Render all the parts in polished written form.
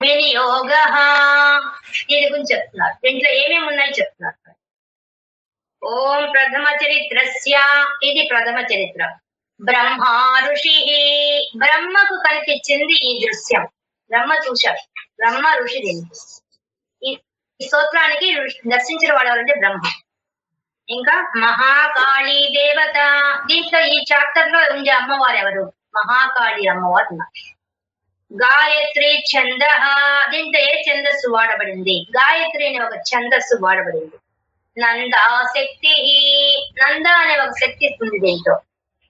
వినియోగ దీని గురించి చెప్తున్నారు. దీంట్లో ఏమేమి ఉన్నాయి చెప్తున్నారు. ఓం ప్రథమ చరిత్రస్య ఇది ప్రథమ చరిత్ర. బ్రహ్మ ఋషి బ్రహ్మకు కనిపించింది ఈ దృశ్యం. బ్రహ్మ చూశాడు. బ్రహ్మ ఋషి దీనికి ఈ స్తోత్రానికి దర్శించిన వాడు ఎవరంటే బ్రహ్మ. ఇంకా మహాకాళీ దేవత దీంట్లో ఈ చాప్టర్ లో ఉండే అమ్మవారు ఎవరు? మహాకాళి అమ్మవారు ఉన్నారు. గాయత్రి ఛంద దీంట్లో ఏ ఛందస్సు వాడబడింది? గాయత్రి అనే ఒక ఛందస్సు వాడబడింది. నందా శక్తి నంద అనే ఒక శక్తి ఉంది దీంట్లో.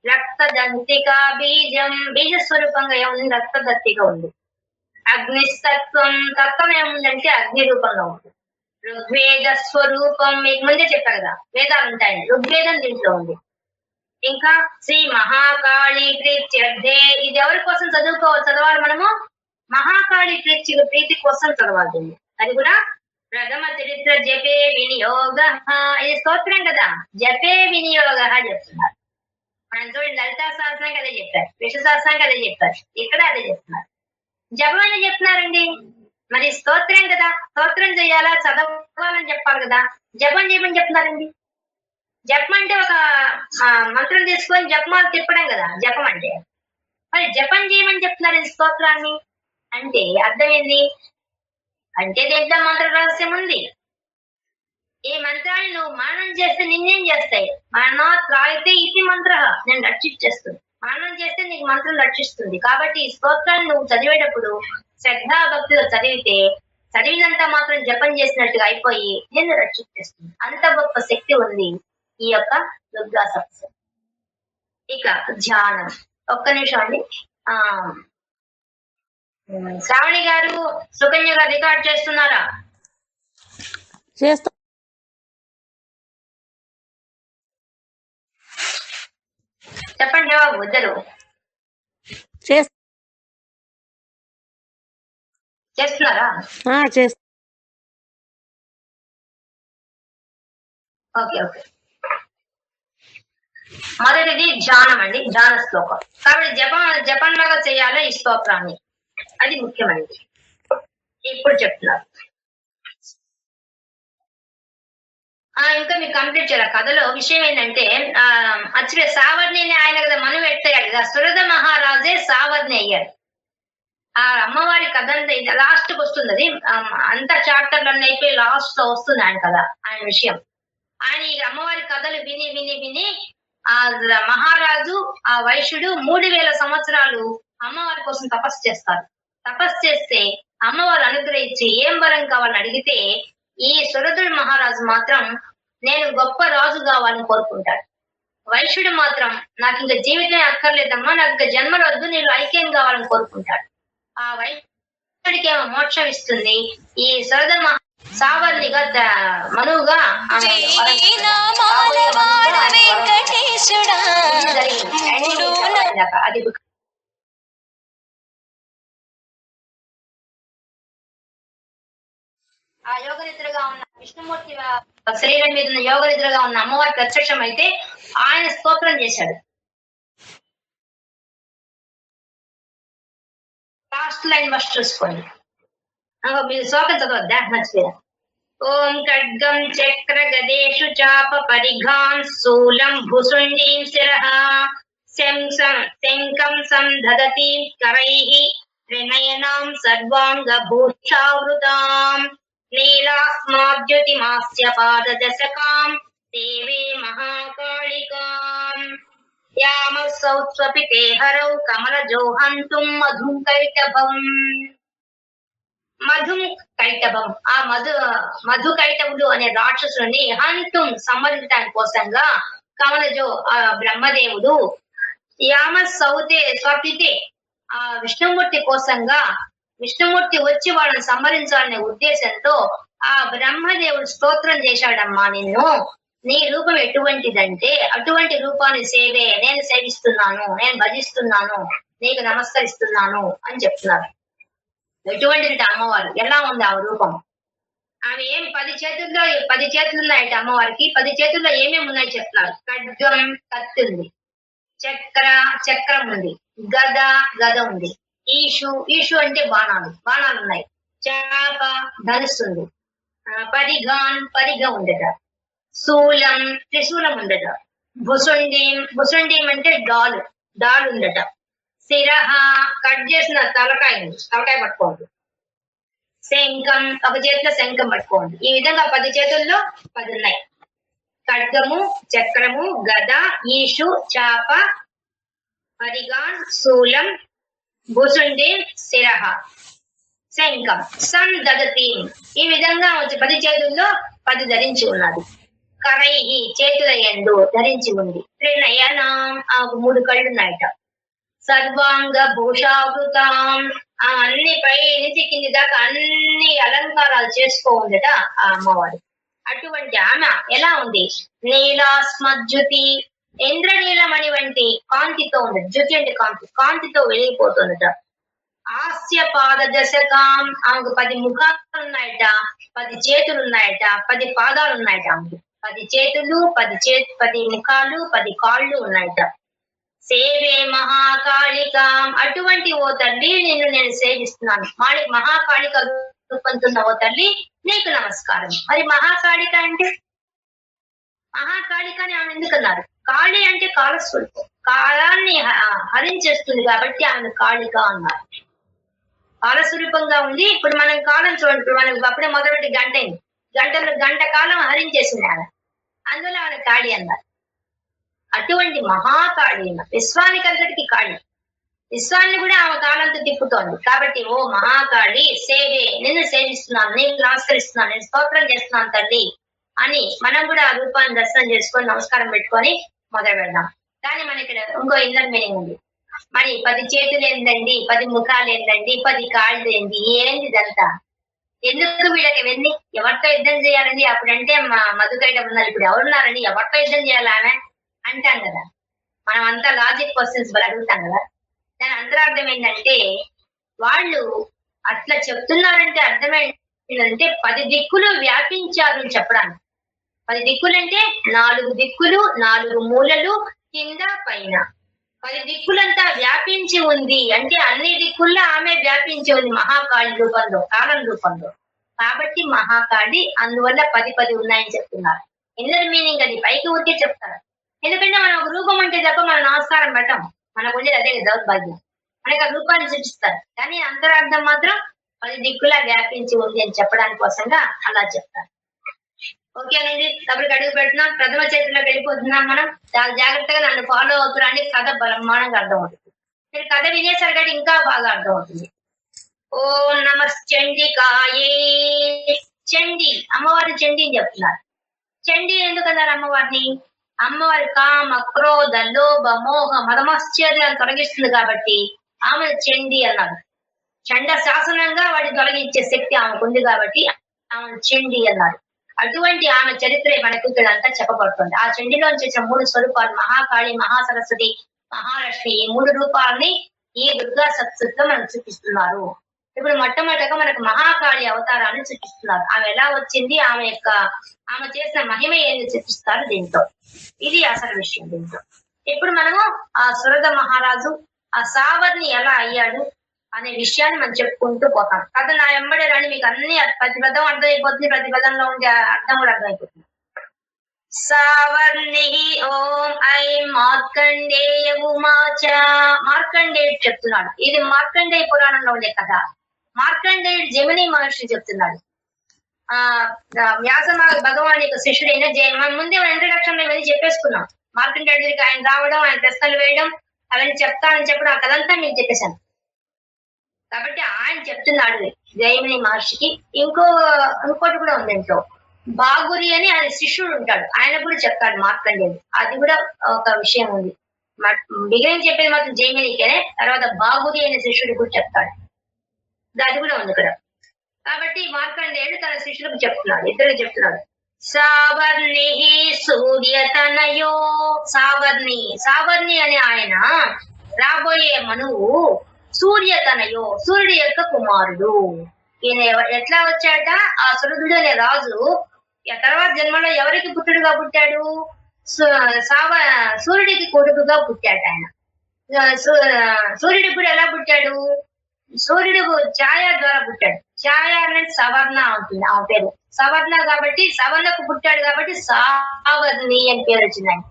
రక్తదంతిక బీజం బీజ స్వరూపంగా ఏముంది? రక్తదంతిక ఉంది. అగ్నిస్తత్వం తత్వం ఏముందంటే అగ్ని రూపంగా ఉంది. ఋగ్వేద స్వరూపం మీకు ముందే చెప్పా కదా, వేదాలు ఉంటాయండి. ఋగ్వేదం దీంట్లో ఉంది. ఇంకా శ్రీ మహాకాళి ప్రీత్యర్థే ఇది ఎవరి కోసం చదవాలి మనము? మహాకాళి ప్రీతి కోసం చదవాలి. అది కూడా ప్రథమ చరిత్ర జపే వినియోగ ఇది స్తోత్రం కదా, జపే వినియోగ చెప్తున్నారు. మనం చూడండి లలితా సహస్రానికి అదే చెప్పారు, విష్ణు సహస్రానికి అదే చెప్పారు, ఇక్కడ అదే చెప్తున్నారు. జపం అని చెప్తున్నారండి. మరి స్తోత్రం కదా, స్తోత్రం చేయాలా, చదవాలని చెప్పాలి కదా, జపం చేయమని చెప్తున్నారండి. జపం అంటే ఒక మంత్రం తీసుకొని జపమాలు తిప్పడం కదా జపం అంటే. మరి జపం చేయమని చెప్తున్నారు ఈ స్తోత్రాన్ని అంటే అర్థం ఏంది అంటే దీంట్లో మంత్ర రహస్యం ఉంది. ఈ మంత్రాన్ని నువ్వు మననం చేస్తే నిన్నేం చేస్తాయి? మరణాత్రాయితే ఇది మంత్ర నేను రక్షించేస్తుంది. మననం చేస్తే నీకు మంత్రం రక్షిస్తుంది. కాబట్టి ఈ స్తోత్రాన్ని నువ్వు చదివేటప్పుడు శ్రద్ధాభక్తిలో చదివితే చదివినంత మాత్రం జపం చేసినట్టుగా అయిపోయి నిన్ను రక్షించేస్తుంది. అంత గొప్ప శక్తి ఉంది ఈ యొక్క దుర్గా సప్తశతి. ఇక ధ్యానం ఒక్క నిమిషం అండి. శ్రావణి గారు, సుకన్య గారు రికార్డ్ చేస్తున్నారా? చెప్పండి బాబు ఇద్దరు చేస్తున్నారా? Okay okay. మొదటిది ధ్యానం అండి, ధ్యాన శ్లోకం. కాబట్టి జపంలాగా చేయాలి ఈ స్తోత్రాన్ని, అది ముఖ్యమైనది. ఇప్పుడు చెప్తున్నారు. ఇంకా మీకు కంప్లీట్ చేయాలి. కథలో విషయం ఏంటంటే యాక్చువల్లీ సావర్ణిని ఆయన కదా మనం ఎట్టాడు కదా, సురథ మహారాజే సావర్ణి అయ్యాడు. ఆ అమ్మవారి కథ లాస్ట్ కి వస్తుంది. అది అంత చాప్టర్లు అన్నీ అయిపోయి లాస్ట్ లో వస్తుంది ఆయన కథ, ఆయన విషయం. ఆయన ఈ అమ్మవారి కథలు విని విని విని ఆ మహారాజు ఆ వైశ్యుడు 3000 సంవత్సరాలు అమ్మవారి కోసం తపస్సు చేస్తారు. తపస్సు చేస్తే అమ్మవారు అనుగ్రహించి ఏం వరం కావాలని అడిగితే ఈ సురథుడు మహారాజు మాత్రం నేను గొప్ప రాజు కావాలని కోరుకుంటాడు. వైశ్యుడు మాత్రం నాకు ఇంకా జీవితమే అక్కర్లేదమ్మా, నాకు ఇంకా జన్మలు వద్దు, నేను ఐక్యం కావాలని కోరుకుంటాడు. ఆ వైశ్యుడికి ఏమో మోక్షం ఇస్తుంది. ఈ సురథ సావర్ణిగా మనువుగా అది ఆ యోగ నిద్రగా ఉన్న విష్ణుమూర్తి శరీరం మీద ఉన్న యోగ నిద్రగా ఉన్న అమ్మవారి ప్రత్యక్షం అయితే ఆయన స్తోత్రం చేశాడు. లాస్ట్ లైన్ ఫస్ట్ చూసుకోండి. మీరు శ్లోకం చదవద్దా? మర్చిపోయా. ఓం ఖడ్గం చక్ర గదేషు చాప పరిఘాన్ శూలం భుసుండీం శిరః శంఖం సందధతి కరైః త్రినయనాం సర్వాంగ భూషావృతాం నీలాస్మాద్యుతిమాస్య పాదదశకాం దేవే మహాకాళికాం యామసౌత్స్వపి తే హరౌ కమలజోహంతుం మధుం కైటభం. మధు కైటభం ఆ మధు కైటవుడు అనే రాక్షసుని హంతుం సంహరించడానికి కోసంగా కమలజో ఆ బ్రహ్మదేవుడు యామ సౌతే స్వపితే ఆ విష్ణుమూర్తి కోసంగా విష్ణుమూర్తి వచ్చి వాళ్ళని సంహరించాలనే ఉద్దేశంతో ఆ బ్రహ్మదేవుడు స్తోత్రం చేశాడమ్మా, నిన్ను నీ రూపం ఎటువంటిదంటే అటువంటి రూపాన్ని సేవే నేను సేవిస్తున్నాను, నేను భజిస్తున్నాను, నీకు నమస్కరిస్తున్నాను అని చెప్తున్నారు. ఎటువంటిది అమ్మవారు, ఎలా ఉంది ఆ రూపం? ఆమె ఏం 10 చేతులు ఉన్నాయట అమ్మవారికి. 10 చేతుల్లో ఏమేమి ఉన్నాయి చెప్తున్నారు. ఖడ్గం కత్తి ఉంది, చక్రం ఉంది, గద ఉంది, ఈషు అంటే బాణాలు ఉన్నాయి, చాప ధనుస్తుంది. పరిగ ఉండట. శూలం త్రిశూలం ఉండట. భుసుండీం అంటే డాలు ఉండట. శిరహ కట్ చేసిన తలకాయ పట్టుకోండి. శంఖం ఒక చేతిలో శంఖం పట్టుకోండి. ఈ విధంగా 10 చేతుల్లో 10 ఉన్నాయి. ఖడ్గము, చక్రము, గద, ఈషు, చాప, పరిగాన్, శూలం, భుసుండీం, శిరహ, శంఖం, సందగతి. ఈ విధంగా 10 చేతుల్లో 10 ధరించి ఉన్నది. కరైహి చేతుల యందు ధరించి ఉంది. త్రినయనం 3 కళ్ళున్నాయట. సర్వాంగ భూషావృతం అన్ని పై నుంచి కింది దాకా అన్ని అలంకారాలు చేసుకో ఉందట ఆ అమ్మవారు. అటువంటి ఆమె ఎలా ఉంది? నీలాస్మజ్యుతి ఇంద్రనీలమణి వంటి కాంతితో ఉంది. జ్యుతి అంటే కాంతితో వెలిగిపోతుందట. హాస్య పాద దశకం ఆమెకు 10 ముఖాలు ఉన్నాయట, 10 చేతులు ఉన్నాయట, 10 పాదాలు ఉన్నాయట. ఆమెకు 10 చేతులు, 10 ముఖాలు, 10 కాళ్ళు ఉన్నాయట. సేవే మహాకాళిక అటువంటి ఓ తల్లి నిన్ను నేను సేవిస్తున్నాను. మహాకాళిక రూపంతున్న ఓ తల్లి నీకు నమస్కారం. మరి మహాకాళిక అంటే మహాకాళిక అని ఆమె ఎందుకన్నారు? కాళి అంటే కాలస్వరూపం, కాలాన్ని హరించేస్తుంది కాబట్టి ఆమెను కాళిక అన్నారు. కాలస్వరూపంగా ఉంది. ఇప్పుడు మనం కాలం చూడండి, మనకు అప్పుడే మొదటి గంట కాలం హరించేసింది ఆమె, అందువల్ల ఆమె కాళి అన్నారు. అటువంటి మహాకాళి విశ్వానికి అంతటికి కాళి, విశ్వాన్ని కూడా ఆమె కాలంతో తిప్పుతోంది. కాబట్టి ఓ మహాకాళి సేవే నిన్ను సేవిస్తున్నాను, నేను నమస్కరిస్తున్నాను, నేను స్తోత్రం చేస్తున్నాను తల్లి అని మనం కూడా ఆ రూపాన్ని దర్శనం చేసుకొని నమస్కారం పెట్టుకొని మొదలు పెడదాం. కానీ మన ఇక్కడ ఇంకో ఇన్నర్ మీనింగ్ ఉంది. మరి 10 చేతులు ఏందండి, 10 ముఖాలు ఏందండి, 10 కాళ్ళు ఏంది, ఏంది ఇదంతా ఎందుకు? వీళ్ళకి ఇవన్నీ ఎవరితో యుద్ధం చేయాలండి? అప్పుడంటే మా మధుకైట ఉన్నారు, ఇప్పుడు ఎవరున్నారండి, ఎవరితో యుద్ధం చేయాలి ఆమె అంటాం కదా. మనం అంతా లాజిక్ క్వశ్చన్స్ అడుగుతాం కదా. దాని అంతరార్థం ఏంటంటే వాళ్ళు అట్లా చెప్తున్నారంటే అర్థం ఏంటంటే 10 దిక్కులు వ్యాపించారు అని చెప్పడానికి. 10 దిక్కులు అంటే 4 దిక్కులు, 4 మూలలు, కింద పైన 10 దిక్కులంతా వ్యాపించి ఉంది అంటే అన్ని దిక్కుల్లో ఆమె వ్యాపించి ఉంది మహాకాళి రూపంలో, కాలం రూపంలో. కాబట్టి మహాకాళి, అందువల్ల 10 ఉన్నాయని చెప్తున్నారు. ఇన్నర్ మీనింగ్ అది పైకి ఊరికే చెప్తారు. ఎందుకంటే మనం ఒక రూపం అంటే తప్ప మనం నమస్కారం పెట్టం, మనకు ఉండేది అదే దౌర్భాగ్యం. మనకి ఆ రూపాన్ని చూపిస్తారు, కానీ అంతరార్థం మాత్రం 10 దిక్కులా వ్యాపించి ఉంది అని చెప్పడానికి కోసంగా అలా చెప్తారు. ఓకేనండి, కాబట్టి అడుగు పెడుతున్నాం, ప్రథమ చరిత్రలోకి వెళ్ళిపోతున్నాం. మనం చాలా జాగ్రత్తగా నన్ను ఫాలో అవుతున్నారని కథ బ్రహ్మాండంగా అర్థమవుతుంది. మీరు కథ వినేసరిగా ఇంకా బాగా అర్థమవుతుంది. ఓం నమశ్చండికాయే. చండి అమ్మవారిని చండి అని చెప్తున్నారు. చండి ఎందుకన్నారు అమ్మవారిని? అమ్మవారి కామ, క్రోధ, లోభ, మోహ, మదమాశ్చర్యాలు తొలగిస్తుంది కాబట్టి ఆమె చండి అన్నారు. చండ శాసనంగా వాటిని తొలగించే శక్తి ఆమెకు ఉంది కాబట్టి ఆమె చండి అన్నారు. అటువంటి ఆమె చరిత్ర మనకు ఇక్కడంతా చెప్పబడుతుంది. ఆ చండిలోంచి వచ్చిన 3 స్వరూపాలు మహాకాళి, మహాసరస్వతి, మహాలక్ష్మి, ఈ 3 రూపాలని ఈ దుర్గా సప్తశతిలో మనకు చూపిస్తున్నారు. ఇప్పుడు మొట్టమొదటిగా మనకు మహాకాళి అవతారాన్ని చూపిస్తున్నారు. ఆమె ఎలా వచ్చింది, ఆమె చేసిన మహిమ ఏంది చూపిస్తారు దీంతో. ఇది అసలు విషయం దీంతో. ఇప్పుడు మనము ఆ సురథ మహారాజు ఆ సావర్ని ఎలా అయ్యాడు అనే విషయాన్ని మనం చెప్పుకుంటూ పోతాం. కథ నా వెంబడే రాని మీకు అన్ని ప్రతి పదం అర్థమైపోతుంది, ప్రతి పదంలో ఉండే అర్థం కూడా అర్థమైపోతుంది. సావర్ణి ఓం ఐం మార్కండేయ ఉమాచ. మార్కండేయుడు చెప్తున్నాడు. ఇది మార్కండేయ పురాణంలో ఉండే కథ. మార్కండేయుడు జమిని మహర్షి చెప్తున్నాడు. వ్యాస భగవాన్ యొక్క శిష్యుడైన మనం ముందే ఇంట్రడక్షన్ లో ఇవన్నీ చెప్పేసుకున్నాం. మార్కండేయుడికి ఆయన రావడం, ఆయన ప్రశ్నలు వేయడం, అవన్నీ చెప్తానని చెప్పడం, ఆ కథంతా మీకు చెప్పేశాను. కాబట్టి ఆయన చెప్తున్నాడు జైమిని మహర్షికి. ఇంకోటి కూడా ఉంది ఇంట్లో, బాగురి అని ఆయన శిష్యుడు ఉంటాడు, ఆయన కూడా చెప్తాడు మార్కండేయుడు. అది కూడా ఒక విషయం ఉంది. బిగినింగ్ చెప్పేది మాత్రం జైమినికేనే, తర్వాత బాగురి అనే శిష్యుడు కూడా చెప్తాడు. అది కూడా ఉంది ఇక్కడ. కాబట్టి మార్కండేయుడు తన శిష్యులకు చెప్తున్నాడు, ఇద్దరు చెప్తున్నాడు. సావర్ణి సూర్యతనయో. సావర్ణి అనే ఆయన రాబోయే మనువు సూర్యతనయో, సూర్యుడి యొక్క కుమారుడు. ఈయన ఎట్లా వచ్చాట? ఆ సురథుడు అనే రాజు తర్వాత జన్మలో ఎవరికి పుత్రుడుగా పుట్టాడు? సూర్యుడికి కొడుకుగా పుట్టాడు ఆయన. సూర్యుడికి కూడా ఎలా పుట్టాడు? సూర్యుడు ఛాయ ద్వారా పుట్టాడు. ఛాయ అంటే సవర్ణ అవుతుంది ఆ పేరు. సవర్ణ కాబట్టి సవర్ణకు పుట్టాడు కాబట్టి సావర్ణి అని పేరు వచ్చిందండి.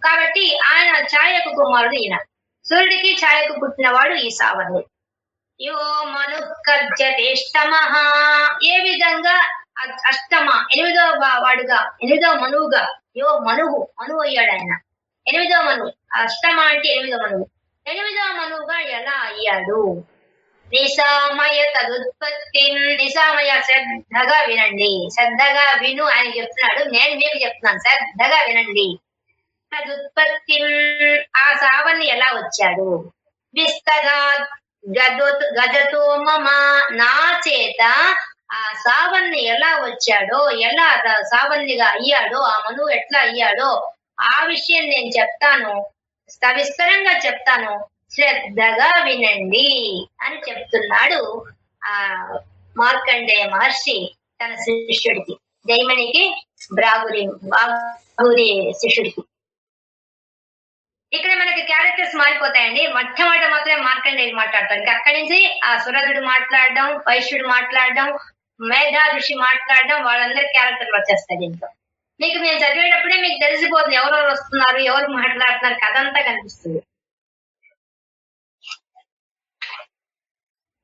కాబట్టి ఆయన ఛాయకు కుమారుడు ఈయన. సూర్యుడికి ఛాయకు పుట్టినవాడు ఈ సావర్ణి. యో మను కర్జతేష్టమః, ఏ విధంగా అష్టమ ఎనిమిదవ వాడుగా, ఎనిమిదవ మనువుగా, యో మనువు అయ్యాడు ఆయన. ఎనిమిదవ మనువు, అష్టమ అంటే ఎనిమిదవ మనువు. ఎనిమిదవ మనువుగా ఎలా అయ్యాడు? నిశామయ తదుత్పత్తి, నిశామయ శ్రద్ధగా వినండి, శ్రద్ధగా విను ఆయన చెప్తున్నాడు, నేను మీకు చెప్తున్నాను, శ్రద్ధగా వినండి. తదుత్పత్తి, ఆ సావర్ణి ఎలా వచ్చాడు? విస్తగా గజతో మమ, నా చేత ఆ సావర్ణి ఎలా వచ్చాడో, ఎలా సావర్ణిగా అయ్యాడో, ఆ మనువు ఎట్లా అయ్యాడో ఆ విషయం నేను చెప్తాను, సవిస్తరంగా చెప్తాను, శ్రద్ధగా వినండి అని చెప్తున్నాడు ఆ మార్కండేయ మహర్షి తన శిష్యుడికి, జైమనికి బాగురి శిష్యుడికి. ఇక్కడ మనకి క్యారెక్టర్స్ మారిపోతాయండి. మొట్టమొదటి మాత్రమే మార్కండేయుడు మాట్లాడతాడు, ఇంకా అక్కడి నుంచి ఆ సురధుడు మాట్లాడడం, వైశ్యుడు మాట్లాడడం, మేధా ఋషి మాట్లాడడం, వాళ్ళందరి క్యారెక్టర్లు వచ్చేస్తాయి దీంట్లో. మీకు మేము చదివేటప్పుడే మీకు తెలిసిపోతుంది ఎవరెవరు వస్తున్నారు, ఎవరు మాట్లాడుతున్నారు, కథ అంతా కనిపిస్తుంది.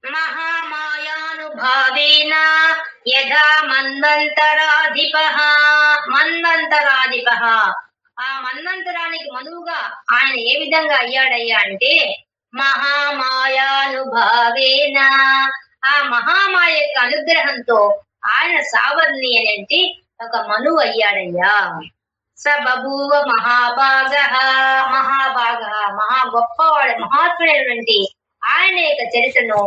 మహామాయానుభావేన యథా మన్వంతరాధిపః, మన్వంతరాధిపః, ఆ మన్వంతరానికి మనువుగా ఆయన ఏ విధంగా అయ్యాడయ్యా అంటే, మహామాయానుభావేన, ఆ మహామాయ యొక్క అనుగ్రహంతో ఆయన సావర్ణి అనేంటి ఒక మనువు అయ్యాడయ్యా. స బభూవ మహాభాగ, మహా గొప్పవాడు, మహాత్ముడైనటువంటి ఆయన యొక్క చరిత్రను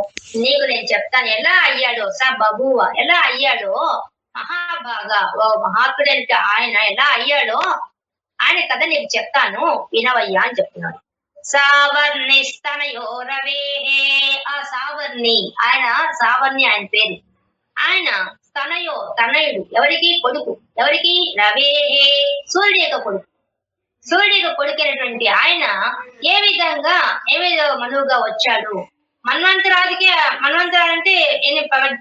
నీకు నేను చెప్తాను, ఎలా అయ్యాడో. స బభూవ, ఎలా అయ్యాడో, మహాభాగ, మహాత్ముడైన ఆయన ఎలా అయ్యాడో ఆయన కథ నీకు చెప్తాను, వినవయ్యా అని చెప్తున్నాడు. సావర్ణి స్తనయోరవే, ఆ సావర్ణి ఆయన, సావర్ణి ఆయన పేరు. ఆయన తనయుడు, ఎవరికి? కొడుకు. ఎవరికి? రవేహే, సూర్యుడి యొక్క కొడుకు. సూర్యుడి యొక్క కొడుకైనటువంటి ఆయన ఏ విధంగా మనువుగా వచ్చాడు? మన్వంతరాలంటే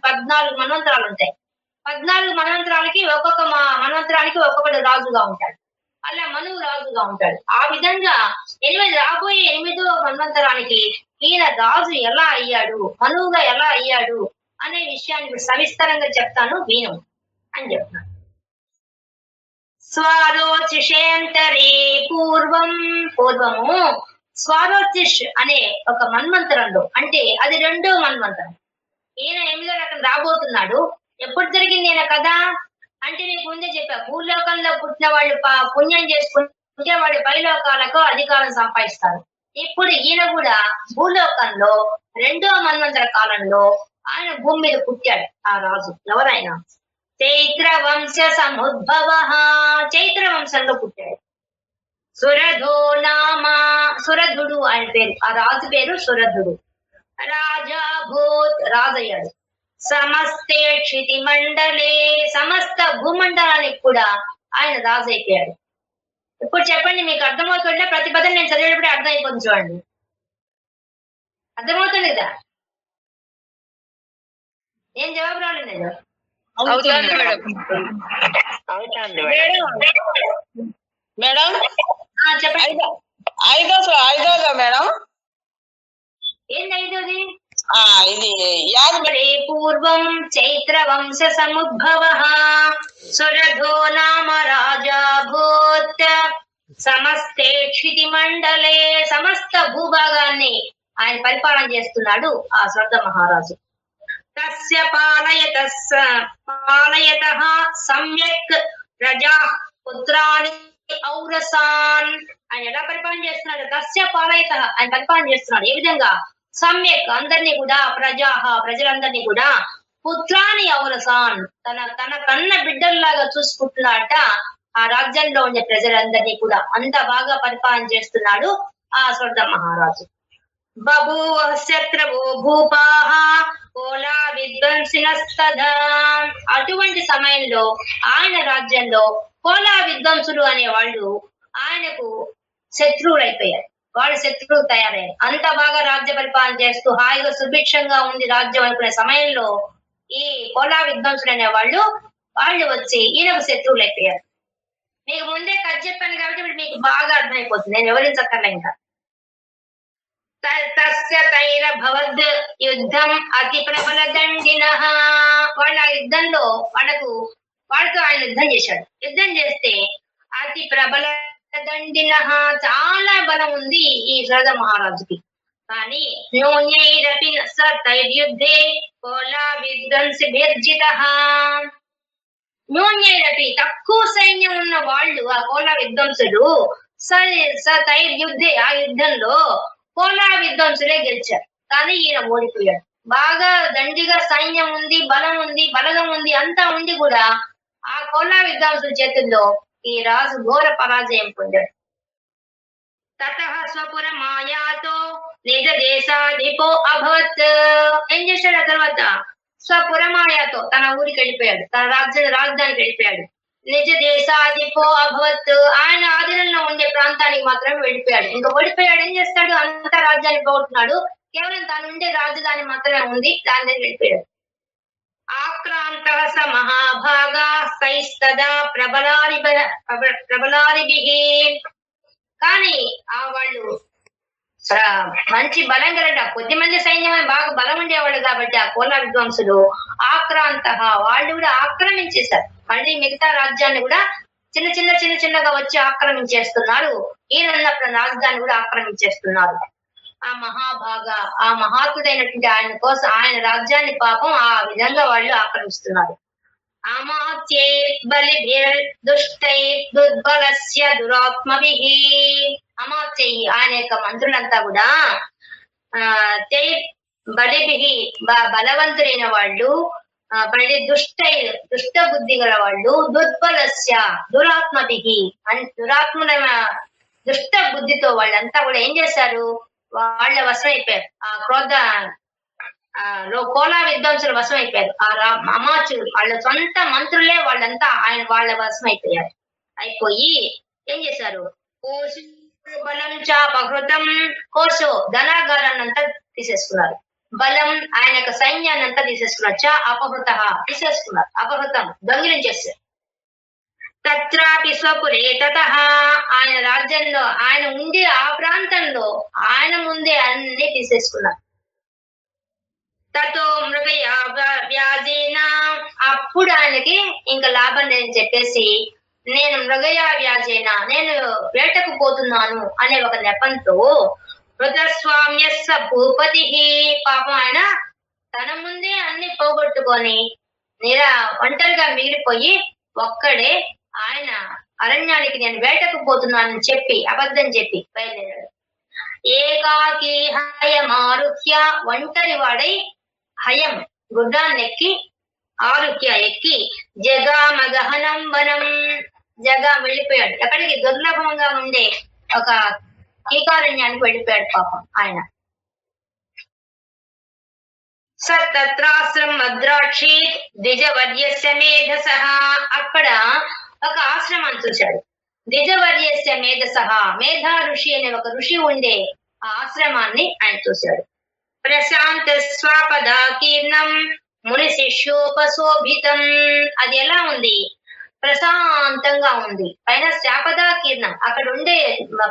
14 మన్వంతరాలు ఉంటాయి. 14 మన్వంతరాలకి ఒక్కొక్క మన్వంతరానికి ఒక్కొక్కటి రాజుగా ఉంటాడు. అలా మనువు రాజుగా ఉంటాడు. ఆ విధంగా రాబోయే 8వ మన్వంతరానికి ఈయన రాజు ఎలా అయ్యాడు, మనువుగా ఎలా అయ్యాడు అనే విషయాన్ని సవిస్తరంగా చెప్తాను, విను అని చెప్తున్నాను. స్వారోచిషేంతరే పూర్వము స్వారోచిష్ అనే ఒక మన్వంతరంలో, అంటే అది 2వ మన్వంతరం. ఈయన 8వ రకం రాబోతున్నాడు. ఎప్పుడు జరిగింది ఈయన కథ అంటే మీకు ముందే చెప్పా, భూలోకంలో పుట్టిన వాళ్ళు పుణ్యం చేసుకుంటే వాళ్ళు పైలోకాలకు అధికారం సంపాదిస్తారు. ఇప్పుడు ఈయన కూడా భూలోకంలో 2వ మన్వంతర కాలంలో ఆయన భూమి మీద పుట్టాడు. ఆ రాజు ఎవరైనా చైత్ర వంశ సముద్భవ, చైత్ర వంశంలో పుట్టాడు. సురధో నామ, సురధుడు ఆయన పేరు, ఆ రాజు పేరు సురధుడు. రాజా భూత్, రాజయ్యాడు. సమస్తే క్షితి మండలే, సమస్త భూమండలానికి కూడా ఆయన రాజు అయిపోయాడు. ఇప్పుడు చెప్పండి, మీకు అర్థమవుతుంటే ప్రతి పదం నేను చదివేటప్పుడే అర్థం అయిపోతుంది. చూడండి, అర్థమవుతుంది కదా? ఏం జవాబు రాలేదు నేను. మేడం చెప్పండి. ఐదోదా మేడం? ఏంది ఐదోది? ఇది యాదగిరి పూర్వం చైత్ర వంశ సముద్భవ సురధో నామ రాజా భూత్ సమస్తే క్షితి మండలే, సమస్త భూభాగాన్ని ఆయన పరిపాలన చేస్తున్నాడు ఆ స్వర్గ మహారాజు. తస్య పాలయతః సమ్యక్ ప్రజా పుత్రాని ఔరసాన్, ఆయన ఎలా పరిపాలన చేస్తున్నాడు? తస్య పాలయతః, ఆయన పరిపాలన చేస్తున్నాడు. ఏ విధంగా? సమ్యక్, అందరినీ కూడా, ప్రజలందరినీ కూడా, పుత్రాని ఔరసాన్, తన కన్న బిడ్డల్లాగా చూసుకుంటున్నాడట ఆ రాజ్యంలో ఉండే ప్రజలందరినీ కూడా. అంత బాగా పరిపాలన చేస్తున్నాడు ఆ స్వర్గ మహారాజు. బభూవ శత్రువో భూపాః కోలా విద్వంసినస్తదా, అటువంటి సమయంలో ఆయన రాజ్యంలో కోలా విద్వంసులు అనే వాళ్ళు ఆయనకు శత్రువులైపోయారు. వాళ్ళు శత్రువులు తయారయ్యారు. అంత బాగా రాజ్య పరిపాలన చేస్తూ హాయిగా సుభిక్షంగా ఉంది రాజ్యం అనుకునే సమయంలో ఈ కోలా విద్వాంసులు అనే వాళ్ళు వచ్చి ఈయనకు శత్రువులు అయిపోయారు. మీకు ముందే కథ చెప్పాను కాబట్టి ఇప్పుడు మీకు బాగా అర్థమైపోతుంది, నేను వివరించక్కర్లే ఇంకా. తస్య తైరభవద్ యుద్ధం అతి ప్రబల దండిన. వాళ్ళ యుద్ధంలో వాళ్ళతో ఆయన యుద్ధం చేశాడు. యుద్ధం చేస్తే అతి ప్రబల దండిన, చాలా బలం ఉంది ఈ శరద మహారాజుకి. కానీ న్యూన్యైరపి స తైర్యుద్ధే కోలా విధ్వంసి విర్జిత. న్యూన్యైరపి తక్కువ సైన్యం ఉన్న వాళ్ళు ఆ కోలా విధ్వంసులు స తైర్యుద్ధే ఆ యుద్ధంలో కోలా విధ్వంసులే గెలిచారు. కానీ ఈయన ఓడిపోయాడు. బాగా దండిగా సైన్యం ఉంది, బలం ఉంది, బలగం ఉంది, అంతా ఉండి కూడా ఆ కోలా విద్వాంసుల చేతుల్లో ఈ రాజు ఘోర పరాజయం పొందాడు. తతః స్వపుర మాయాతో నిజ దేశాధిపో అభవత్. ఏం చేశాడు ఆ తర్వాత? స్వపుర మాయాతో తన ఊరికి వెళ్ళిపోయాడు, తన రాజధానికి వెళ్ళిపోయాడు. నిజ దేశాధిపో అభవత్, ఆయన ఆధీనంలో ఉండే ప్రాంతానికి మాత్రం వెళ్ళిపోయాడు. ఇంకా ఓడిపోయాడు, ఏం చేస్తాడు? అంతా రాజ్యాన్ని పోగొట్టున్నాడు, కేవలం తాను ఉండే రాజధాని మాత్రమే ఉంది, దాని దగ్గర వెళ్ళిపోయాడు. ఆక్రాంత స మహాభాగా సైస్తదా ప్రబలారిభిః. కానీ ఆ వాళ్ళు మంచి బలం కలట, కొద్ది మంది సైన్యం బాగా బలం ఉండేవాళ్ళు కాబట్టి ఆ కోలా విద్వాంసులు ఆక్రాంత, వాళ్ళు కూడా ఆక్రమించేశారు. మళ్ళీ మిగతా రాజ్యాన్ని కూడా చిన్నగా వచ్చి ఆక్రమించేస్తున్నారు. ఈయనన్నప్పుడు రాజధాని కూడా ఆక్రమించేస్తున్నారు. ఆ మహాభాగా, ఆ మహాత్ముడైనటువంటి ఆయన కోసం ఆయన రాజ్యాన్ని పాపం ఆ విధంగా వాళ్ళు ఆక్రమిస్తున్నారు. అమాత్యై బలిభిర్ దుష్టై దుర్బలస్య దురాత్మభిః. అమాత్యై ఆయన యొక్క మంత్రులంతా కూడా తై బలిభిః బలవంతులైన వాళ్ళు, మళ్ళీ దుష్ట బుద్ధి గల వాళ్ళు, దుర్బలస్య దురాత్మభిః దురాత్ముల దుష్ట బుద్ధితో వాళ్ళంతా కూడా ఏం చేశారు? వాళ్ళ వశం అయిపోయారు. ఆ కోలా విద్వాంసుల వశం అయిపోయారు. ఆ అమాచులు వాళ్ళ సొంత మంత్రులే వాళ్ళంతా వాళ్ళ వశం అయిపోయి ఏం చేశారు? కోశ బలం చాపహృతం, కోశో ధనాగారాన్నంతా తీసేసుకున్నారు. బలం ఆయన యొక్క సైన్యాన్ని అంతా తీసేసుకున్నారు. చ అపహృత తీసేసుకున్నారు, అపహృతం దొంగిలించేశారు. తత్రాపి స్వపురే తతః, ఆయన రాజ్యంలో ఆయన ఉండే ఆ ప్రాంతంలో ఆయన ముందే అన్ని తీసేసుకున్నారు. తతో మృగయ వ్యాజేన, అప్పుడు ఆయనకి ఇంకా లాభం లేదని చెప్పేసి నేను మృగయ వ్యాజేన, నేను వేటకు పోతున్నాను అనే ఒక నెపంతో మృతస్వామ్యస్స భూపతి, పాపం ఆయన తన ముందే అన్ని పోగొట్టుకొని ఒంటరిగా మిగిలిపోయి ఒక్కడే ఆయన అరణ్యానికి నేను వేటకు పోతున్నానని చెప్పి అబద్ధం చెప్పి బయలుదేరాడు. ఏకాకి హయమారుహ్య, ఒంటరి వాడై హయం గుడ్డాన్నెక్కి ఆరుహ్య ఎక్కి జగామ గహనం వనం, వెళ్ళిపోయాడు. ఎక్కడికి? దుర్లభంగా ఉండే ఒక కీకారణ్యానికి వెళ్ళిపోయాడు పాపం ఆయన. సత్రాశ్రమం భద్రాక్షి ద్విజవర్యస్య మేధసః, అక్కడ ఒక ఆశ్రమాన్ని చూశాడు. ద్విజవర్యస్య మేధసః, మేధా ఋషి అనే ఒక ఋషి ఉండే ఆ ఆశ్రమాన్ని ఆయన చూశాడు. ప్రశాంత స్వాపదాకీర్ణం ముని శిష్యోపశోభితం, అది ఎలా ఉంది? ప్రశాంతంగా ఉంది. పైన శాపదాకీర్ణం, అక్కడ ఉండే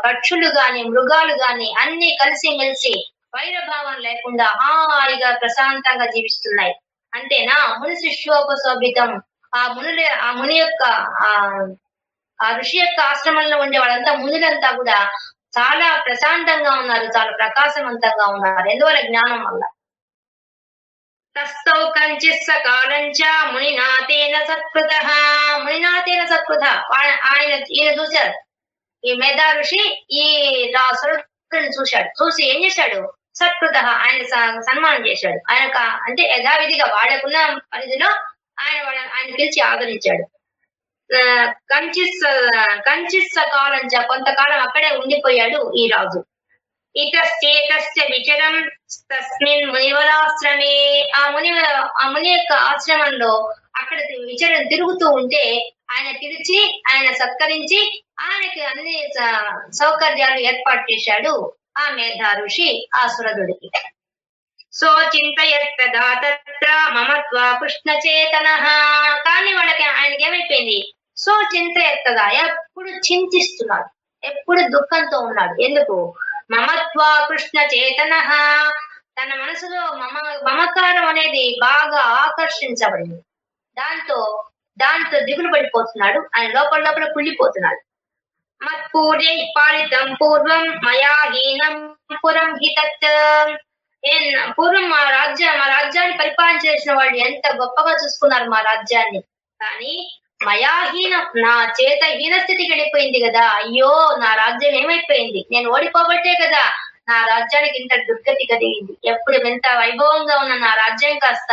పక్షులు గాని మృగాలు గాని అన్ని కలిసి మెలిసి వైరభావం లేకుండా హాయిగా ప్రశాంతంగా జీవిస్తున్నాయి. అంతేనా? ముని శిష్యోపశోభితం, ఆ ముని యొక్క ఆ ఋషి యొక్క ఆశ్రమంలో ఉండే వాళ్ళంతా మునులంతా కూడా చాలా ప్రశాంతంగా ఉన్నారు, చాలా ప్రకాశవంతంగా ఉన్నారు. ఎందువల్ల? జ్ఞానం వల్ల. తస్థౌ కంచిత్ సకాలంచ మునినాథేన సత్కృతః, మునినాథేన సత్కృత, ఈయన చూశారు. ఈ మేధా ఋషి ఈ రాసురుడిని చూశాడు. చూసి ఏం చేశాడు? సత్కృత, ఆయన సన్మానం చేశాడు. ఆయన అంటే యథావిధిగా వాడకున్న పరిధిలో ఆయన పిలిచి ఆదరించాడు. కంచిత్ సకాలంచ, కొంతకాలం అక్కడే ఉండిపోయాడు ఈ రాజు. ఇతశ్చేతశ్చ విచరం తస్మిన్ మునివరాశ్రమే, ఆ ముని యొక్క ఆశ్రమంలో అక్కడ తిరుగుతూ ఉంటే ఆయన పిలిచి ఆయన సత్కరించి ఆయనకి అన్ని సౌకర్యాలు ఏర్పాటు చేశాడు ఆ మేధా ఋషి ఆ సురదుడికి. సో చింతయత్తదా తత్ర మమత్వా కృష్ణ చేతన. కానీ వాళ్ళకి ఆయనకి ఏమైపోయింది, సో చింతయత్తదా ఎప్పుడు చింతిస్తున్నాడు, ఎప్పుడు దుఃఖంతో ఉన్నాడు. ఎందుకు? మమత్వా కృష్ణ చేతన, తన మనసులో మమకారం అనేది బాగా ఆకర్షించబడింది. దాంతో దిగులు పడిపోతున్నాడు, ఆయన లోపల కుళ్ళిపోతున్నాడు. మత్పూర్యై పాలితం పూర్వం మయా హీనం పురం హితత్. పూర్వం మా రాజ్యాన్ని పరిపాలన చేసిన వాళ్ళు ఎంత గొప్పగా చూసుకున్నారు మా రాజ్యాన్ని, కానీ మయాహీనం, నా చేత హీన స్థితికి వెళ్ళిపోయింది కదా. అయ్యో నా రాజ్యం ఏమైపోయింది, నేను ఓడిపోబట్టే కదా నా రాజ్యానికి ఇంత దుర్గతి కలిగింది. ఎప్పుడు ఎంత వైభవంగా ఉన్న నా రాజ్యం కాస్త,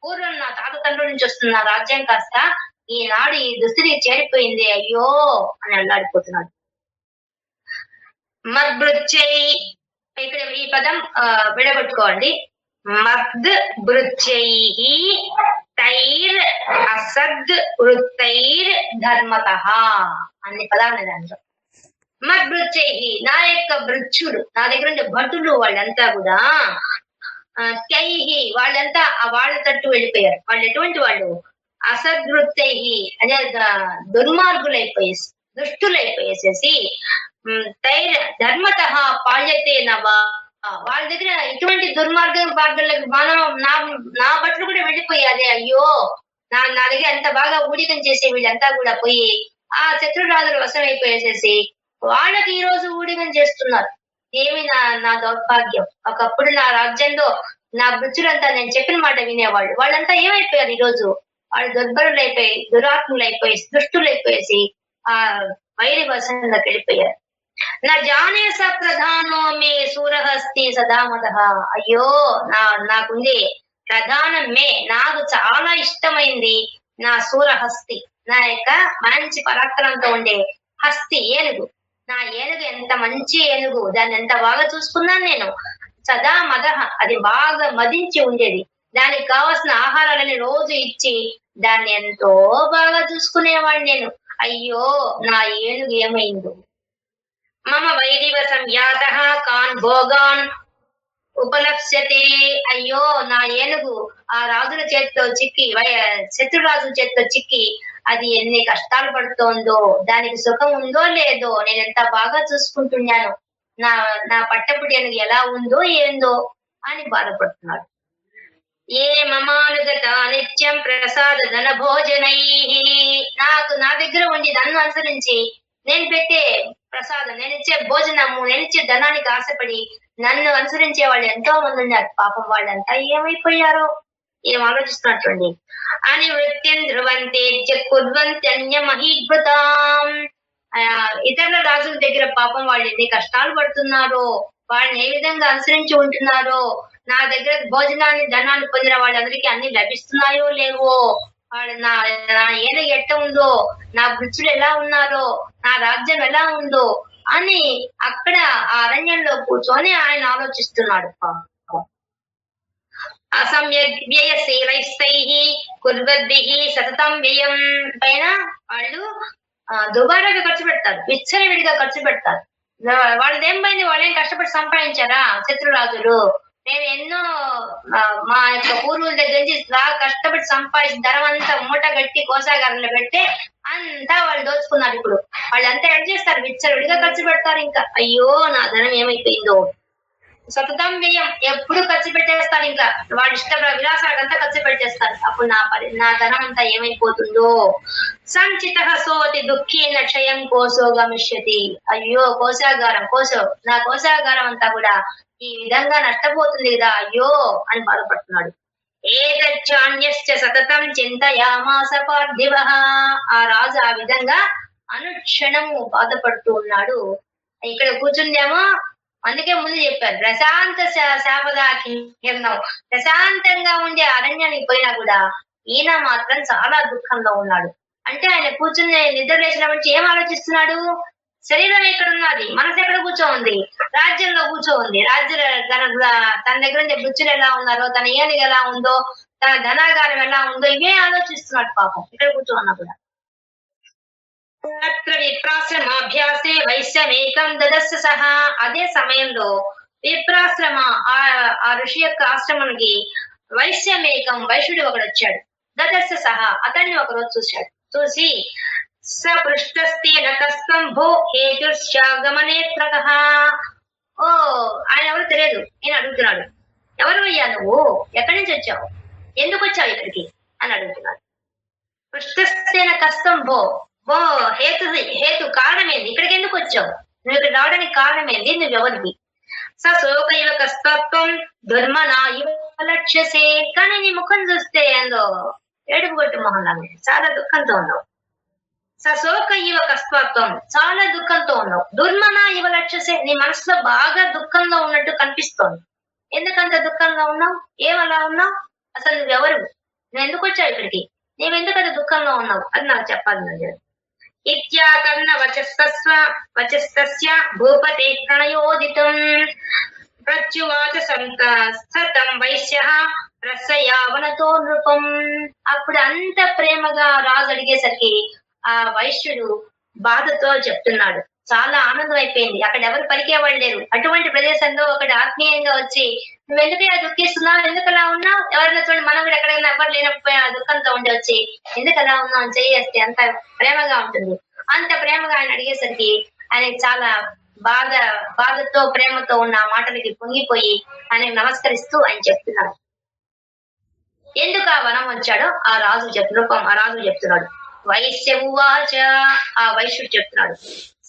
పూర్వం నా తాత తండ్రుల నుంచి వస్తున్న నా రాజ్యం కాస్త ఈనాడు ఈ దుస్థితికి చేరిపోయింది, అయ్యో అని అల్లాడిపోతున్నాడు. మద్బృచ్చై, ఇక్కడ ఈ పదం విడగొట్టుకోండి. మద్ బృచ్చై తైర్ అసద్ వృత్తైర్ ధర్మతః అన్ని పదాలు దాంట్లో. మద్బృచ్చై, నా యొక్క బృచ్చుడు, నా దగ్గర ఉండే భటులు వాళ్ళంతా కూడా తైహి, వాళ్ళంతా వాళ్ళ తట్టు వెళ్ళిపోయారు. వాళ్ళు ఎటువంటి వాళ్ళు? అసద్వృత్తై అనే దుర్మార్గులైపోయేసి, దుష్టులైపోయేసేసి, తైర్ ధర్మతః పాల్యతే నవ, వాళ్ళ దగ్గర ఇటువంటి మార్గాలకు మనం నా బట్టలు కూడా వెళ్ళిపోయాదే, అయ్యో నా దగ్గర ఎంత బాగా ఊడికం చేసే వీళ్ళంతా కూడా పోయి ఆ శత్రురాజుల వశం అయిపోయేసేసి వాళ్ళకి ఈ రోజు ఊడికం చేస్తున్నారు. ఏమి నా దౌర్భాగ్యం. ఒకప్పుడు నా రాజ్యంలో నా బుచ్చులంతా నేను చెప్పిన మాట వినేవాళ్ళు, వాళ్ళంతా ఏమైపోయారు ఈ రోజు? వాళ్ళు దుర్బరులైపోయి, దురాత్ములైపోయి, దుష్టులైపోయేసి ఆ వైరి వశంలోకి వెళ్ళిపోయారు. నా జానే స ప్రధానో మే సూరహస్తి సదామద. అయ్యో నాకుంది ప్రధానం మే, నాకు చాలా ఇష్టమైంది నా సూరహస్తి, నా యొక్క మంచి పరాక్రమంతో ఉండే హస్తి ఏనుగు. నా ఏనుగు ఎంత మంచి ఏనుగు, దాన్ని ఎంత బాగా చూసుకున్నాను నేను. సదా మద, అది బాగా మదించి ఉండేది. దానికి కావాల్సిన ఆహారాలని రోజు ఇచ్చి దాన్ని ఎంతో బాగా చూసుకునేవాడిని నేను. అయ్యో నా ఏనుగు ఏమైందో. మమ వైదివ సంయాతః కాన్ భోగాన్ ఉపలప్స్యతే. అయ్యో నా ఏనుగు ఆ రాజుల చేతితో చిక్కి, శత్రురాజుల చేతితో చిక్కి అది ఎన్ని కష్టాలు పడుతోందో, దానికి సుఖం ఉందో లేదో, నేను ఎంత బాగా చూసుకుంటున్నాను, నా పట్టపుటి ఏనుగు ఎలా ఉందో ఏందో అని బాధపడుతున్నాడు. ఏ మమానుగత నిత్యం ప్రసాద ధన భోజనై, నా దగ్గర ఉండి నన్ను అనుసరించి నేను పెట్టే ప్రసాదం, నేను ఇచ్చే భోజనము, నేను ఇచ్చే ధనానికి ఆశపడి నన్ను అనుసరించే వాళ్ళు ఎంతో మంది ఉన్నారు. పాపం వాళ్ళంతా ఏమైపోయారో, ఏం ఆలోచిస్తున్నట్టుండి. అని వృత్తిం ధ్రువంతే కుర్వంత్యన్య మహీభృతాం. ఇతరుల రాజుల దగ్గర పాపం వాళ్ళు ఎన్ని కష్టాలు పడుతున్నారో, వాళ్ళని ఏ విధంగా అనుసరించి ఉంటున్నారో, నా దగ్గర భోజనాన్ని ధనాన్ని పొందిన వాళ్ళందరికీ అన్ని లభిస్తున్నాయో లేవో, వాడు నా ఏనుగు ఎట్ట ఉందో, నా వృత్తులు ఎలా ఉన్నారో, నా రాజ్యం ఎలా ఉందో అని అక్కడ ఆ అరణ్యంలో కూర్చొని ఆయన ఆలోచిస్తున్నాడు. అసమ్యవ్యయశీలైస్తైః కుర్వద్భిః సతతం వ్యయం పైన వాళ్ళు దుబారాగా ఖర్చు పెడతారు, విచ్చలవిడిగా ఖర్చు పెడతారు. వాళ్ళదేం పోయింది, వాళ్ళేం కష్టపడి సంపాదించారా శత్రురాజులు? నేను ఎన్నో మా యొక్క పూర్వుల దగ్గర నుంచి కష్టపడి సంపాదించిన ధనం అంతా మూట గట్టి కోసాగారంలో పెడితే అంతా వాళ్ళు దోచుకున్నారు. ఇప్పుడు వాళ్ళంతా ఎడ్ చేస్తారు, విచ్చలవిడిగా ఖర్చు పెడతారు. ఇంకా అయ్యో నా ధనం ఏమైపోయిందో. సతతం వ్యయం, ఎప్పుడు ఖర్చు పెట్టేస్తారు. ఇంకా వాళ్ళ ఇష్ట విలాసాలకంతా ఖర్చు పెట్టేస్తారు. అప్పుడు నా ధనం అంతా ఏమైపోతుందో. సంచిత సోతి దుఃఖేన క్షయం కోసో గమిష్యతి. అయ్యో నా కోశాగారం అంతా కూడా ఈ విధంగా నష్టపోతుంది కదా, అయ్యో అని బాధపడుతున్నాడు. ఏతచ్చాన్యశ్చ సతతం చింతయామాస పార్థివః. ఆ రాజు ఆ విధంగా అనుక్షణము బాధపడుతూ ఉన్నాడు. ఇక్కడ కూర్చుందేమో, అందుకే ముందు చెప్పారు ప్రశాంత శాపదాకిరణం, ప్రశాంతంగా ఉండే అరణ్యానికి పోయినా కూడా ఈయన మాత్రం చాలా దుఃఖంలో ఉన్నాడు. అంటే ఆయన కూర్చుని నిద్ర లేచినప్పటి నుంచి ఏం ఆలోచిస్తున్నాడు? శరీరం ఎక్కడ ఉన్నది, మనసు ఎక్కడ కూర్చోంది? రాజ్యంలో కూర్చోంది. తన దగ్గర ఉండే బుచ్చులు ఎలా ఉన్నారో, తన ఏనుగు ఎలా ఉందో, తన ధనాగారం ఎలా ఉందో, ఇవే ఆలోచిస్తున్నాడు పాపం ఇక్కడ కూర్చోన్నా కూడా. తత్ర విప్రాశ్రమాభ్యాసే వైశ్యమేకం దదస్సు సహా. అదే సమయంలో విప్రాశ్రమ ఆ ఋషి యొక్క ఆశ్రమానికి వైశ్యుడు ఒకడు వచ్చాడు. దదస్సు సహా, అతన్ని ఒకరోజు చూశాడు. చూసి సపృష్టస్తేన కస్తం భో హేతుర్షాగమనేత్రకః. ఓ, ఆయన ఎవరు తెలియదు. నేను అడుగుతున్నాడు, ఎవరు అయ్యా నువ్వు, ఎక్కడి నుంచి వచ్చావు, ఎందుకు వచ్చావు ఇక్కడికి అని అడుగుతున్నాడు. పృష్టస్తేన కస్తం భో, ఓ హేతు కారణం ఏంది, ఇక్కడికి ఎందుకు వచ్చావు, నువ్వు ఇక్కడ రావడానికి కారణం ఏంది, నువ్వెవరికి. సోక ఇవ కస్తత్వం దుర్మనా ఇవ లక్ష్యసే. కానీ నీ ముఖం చూస్తే ఏందో ఏడుపు కొట్టు మొహంలా చాలా దుఃఖంతో ఉన్నావు. సోక ఇవ కస్తత్వం, చాలా దుఃఖంతో ఉన్నావు. దుర్మనా ఇవ లక్ష్యసే, నీ మనసులో బాగా దుఃఖంలో ఉన్నట్టు కనిపిస్తోంది. ఎందుకంత దుఃఖంగా ఉన్నావు, ఏమలా ఉన్నావు, అసలు నువ్వెవరు, నువ్వు ఎందుకు వచ్చావు ఇక్కడికి, నీవెందుకు అంత దుఃఖంగా ఉన్నావు అని నాకు చెప్పాలి. నాకు ఇత్యాకర్ణ వచస్తస్య భూపతే ప్రణయోదితం ప్రత్యువాచ సతం వైశ్యః రసయావనతో నృపం. అప్పుడు అంత ప్రేమగా రాజు అడిగేసరికి ఆ వైశ్యుడు బాధతో చెప్తున్నాడు. చాలా ఆనందం అయిపోయింది. అక్కడ ఎవరు పలికేవాళ్ళు లేరు. అటువంటి ప్రదేశంలో ఒకటి ఆత్మీయంగా వచ్చి, నువ్వు ఎందుకు దుఃఖిస్తున్నావు, ఎందుకు అలా ఉన్నావు, ఎవరైనా చూడండి మనం కూడా ఎక్కడైనా ఎవరు లేనప్పుడు దుఃఖంతో ఉండి వచ్చి ఎందుకు అలా ఉన్నావు అని చేస్తే అంత ప్రేమగా ఉంటుంది. అంత ప్రేమగా ఆయన అడిగేసరికి ఆయన చాలా బాధతో ప్రేమతో ఉన్న ఆ మాటలకి పొంగిపోయి ఆయన నమస్కరిస్తూ ఆయన చెప్తున్నాడు. ఎందుకు ఆ వనం వచ్చాడో ఆ రాజు చెప్తున్నాడు. వైశ్య ఉవాచ, ఆ వైశ్యుడు చెప్తున్నాడు.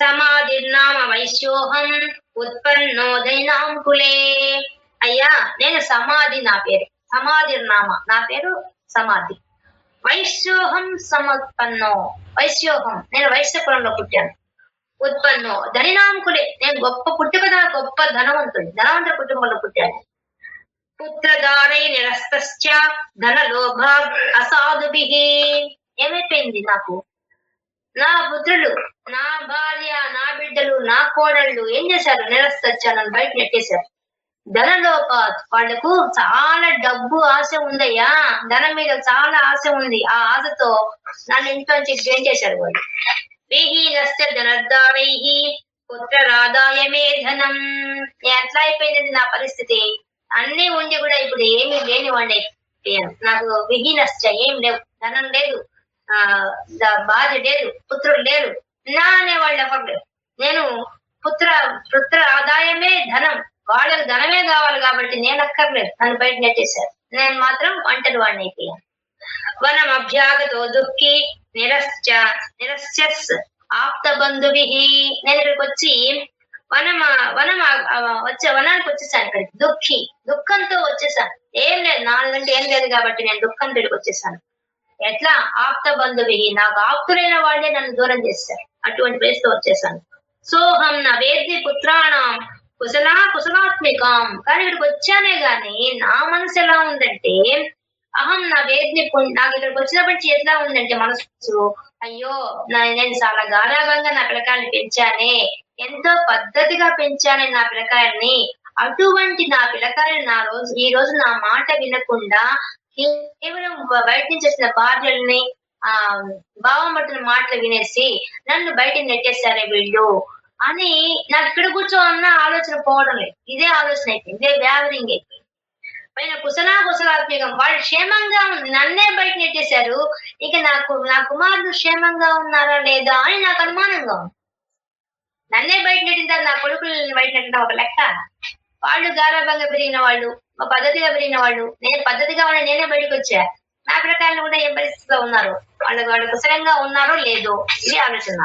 సమాధిర్నామ వైశ్యోహం ఉత్పన్నో దైనాం కులే. అయ్యా, నేను సమాధి, నా పేరు సమాధిర్నామ, నా పేరు సమాధి. వైశ్యోహం సముత్పన్నో, వైశ్యోహం నేను వైశ్య కులంలో పుట్టాను. ఉత్పన్నో ధనినాం కులే, నేను గొప్ప ధనవంతుల కుటుంబంలో పుట్టాను. పుత్రదారై నిరస్తశ్చ ధనలోభా అసాధుభిః. ఏమైపోయింది నాకు, నా పుత్రులు, నా భార్య, నా బిడ్డలు, నా కోడళ్ళు ఏం చేశారు, నిరస్తచ్చ, నన్ను బయట నెట్టేశారు. ధనలోపాత్, వాళ్లకు చాలా డబ్బు ఆశ ఉందయ్యా, ధనం మీద చాలా ఆశ ఉంది. ఆ ఆశతో నన్ను ఇంట్లోంచి ఏం చేశారు వాళ్ళు. విహీనశ్చ ధనర్దారై పుత్రరాదాయమే ధనం. ఎట్లా అయిపోయింది నా పరిస్థితి, అన్ని ఉండి కూడా ఇప్పుడు ఏమీ లేని వాడిని అయిపోయాను. నాకు విహీనశ్చ, ఏం లేవు, ధనం లేదు, భార్య లేదు, పుత్రులు లేరు, నా అనేవాళ్ళు ఎవరు లేరు. నేను పుత్ర ఆదాయమే ధనం, వాళ్ళకి ధనమే కావాలి కాబట్టి నేను అక్కర్లేదు, నన్ను బయట నెట్టేశారు. నేను మాత్రం ఒంటరి వాడిని అయిపోయాను. వనం అభ్యాగతో దుఃఖి నిరస్యస్ ఆప్త బంధువిః. నేను ఇక్కడికి వచ్చి వనానికి వచ్చేసాను. ఇక్కడికి దుఃఖంతో వచ్చేసాను. ఏం లేదు, నాలుగంటే ఏం లేదు కాబట్టి నేను దుఃఖంతో ఇక్కడికి వచ్చేసాను. ఎట్లా, ఆప్త బంధువి, నాకు ఆప్తులైన వాళ్ళే నన్ను దూరం చేశారు. అటువంటి ప్లేస్తో వచ్చేసాను. సోహం నా వేద్ది పుత్రాణం కుశలాత్మికం. కానీ ఇక్కడికి వచ్చానే గాని నా మనసు ఎలా ఉందంటే, అహం నా వేద్ని, నాకు ఇక్కడికి వచ్చినప్పటి ఎట్లా ఉందంటే మనసు, అయ్యో నేను చాలా గారాభంగా నా పిల్లకాయల్ని పెంచానే, ఎంతో పద్ధతిగా పెంచానే నా పిల్లకాయల్ని. అటువంటి నా పిల్లకాయలు ఈ రోజు నా మాట వినకుండా కేవలం బయట నుంచి వచ్చిన భార్యల్ని బావమట్టున మాటలు వినేసి నన్ను బయట నెట్టేశారే వీళ్ళు అని నాకు ఇక్కడ కూర్చోన్న ఆలోచన పోవడం లేదు. ఇదే ఆలోచన అయిపోయింది, ఇదే వ్యావరింగ్ అయిపోయింది. పైన కుశలాత్మికం, వాళ్ళు క్షేమంగా ఉంది, నన్నే బయట నెట్టేశారు. ఇక నా కుమారుడు క్షేమంగా ఉన్నారా లేదా అని నాకు అనుమానంగా ఉంది. నన్నే బయట నెట్టిన తర్వాత నా కొడుకులను బయట నెట్టడం ఒక లెక్క. వాళ్ళు గారాభంగా పెరిగిన వాళ్ళు, పద్ధతిగా పెరిగిన వాళ్ళు, నేను పద్ధతిగా ఉన్న నేనే బయటకు వచ్చా. నా పిల్లకాయలు కూడా ఏ పరిస్థితిలో ఉన్నారు, వాళ్ళు కుశలంగా ఉన్నారో లేదో, ఇది ఆలోచన.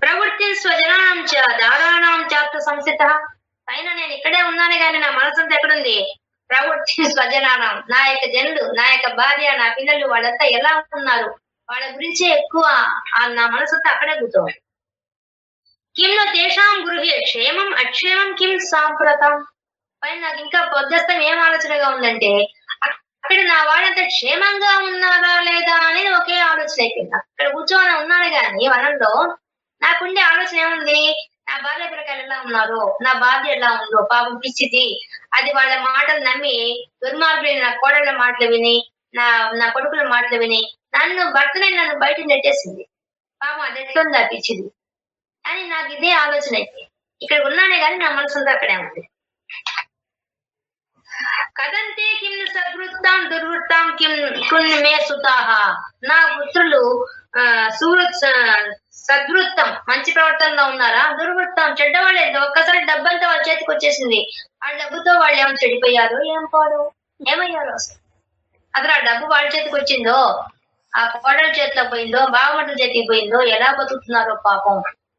ప్రవృత్తి స్వజనాం చ దారాణం చాత్ర సంస్థిత. పైన నేను ఇక్కడే ఉన్నాను కానీ నా మనసంతా ఎక్కడుంది, ప్రవృత్తి స్వజనానం, నా యొక్క జనుడు, నా యొక్క భార్య, నా పిల్లలు, వాళ్ళంతా ఎలా ఉన్నారు, వాళ్ళ గురించి ఎక్కువ నా మనసంతా అక్కడే కూర్చోవాలి. కిం తేషాం గృహ్య క్షేమం అక్షేమం కిం సాంప్రతం. పైన నాకు ఇంకా పొద్దుస్తం ఏం ఆలోచనగా ఉందంటే, అక్కడ నా వాళ్ళంతా క్షేమంగా ఉన్నారా లేదా అనేది ఒకే ఆలోచన అయిపోయింది. అక్కడ కూర్చొని ఉన్నాను కానీ వనంలో నాకుండే ఆలోచన ఏముంది, నా భార్య పిల్లకాయలు ఎలా ఉన్నారో, నా భార్య ఎలా ఉందో, పాపం పిచ్చిది, అది వాళ్ళ మాటలు నమ్మి దుర్మార్గులైన నా కోడళ్ళ మాటలు విని, నా కొడుకుల మాటలు విని నన్ను బయట నెట్టేసింది. పాపం అది ఎట్లుంది పిచ్చిది అని నాకు ఇదే ఆలోచన అయితే ఇక్కడ ఉన్నానే కానీ నా మనసు అక్కడే ఉంది. కదంతే కిం సద్వృత్తాం దుర్వృత్తాం కిం కున్ మే సుతాహ. నా పుత్రులు సద్వృత్తం మంచి ప్రవర్తనలో ఉన్నారా, దుర్వృత్తం చెడ్డవాళ్ళే. ఒక్కసారి డబ్బంతా వాళ్ళ చేతికి వచ్చేసింది. ఆ డబ్బుతో వాళ్ళు ఏమైనా చెడిపోయారు, ఏమయ్యారు అసలు ఆ డబ్బు వాళ్ళ చేతికి వచ్చిందో, ఆ కోడల చేతిలో పోయిందో, బావమటల చేతికి పోయిందో, ఎలా బతుకుతున్నారో పాపం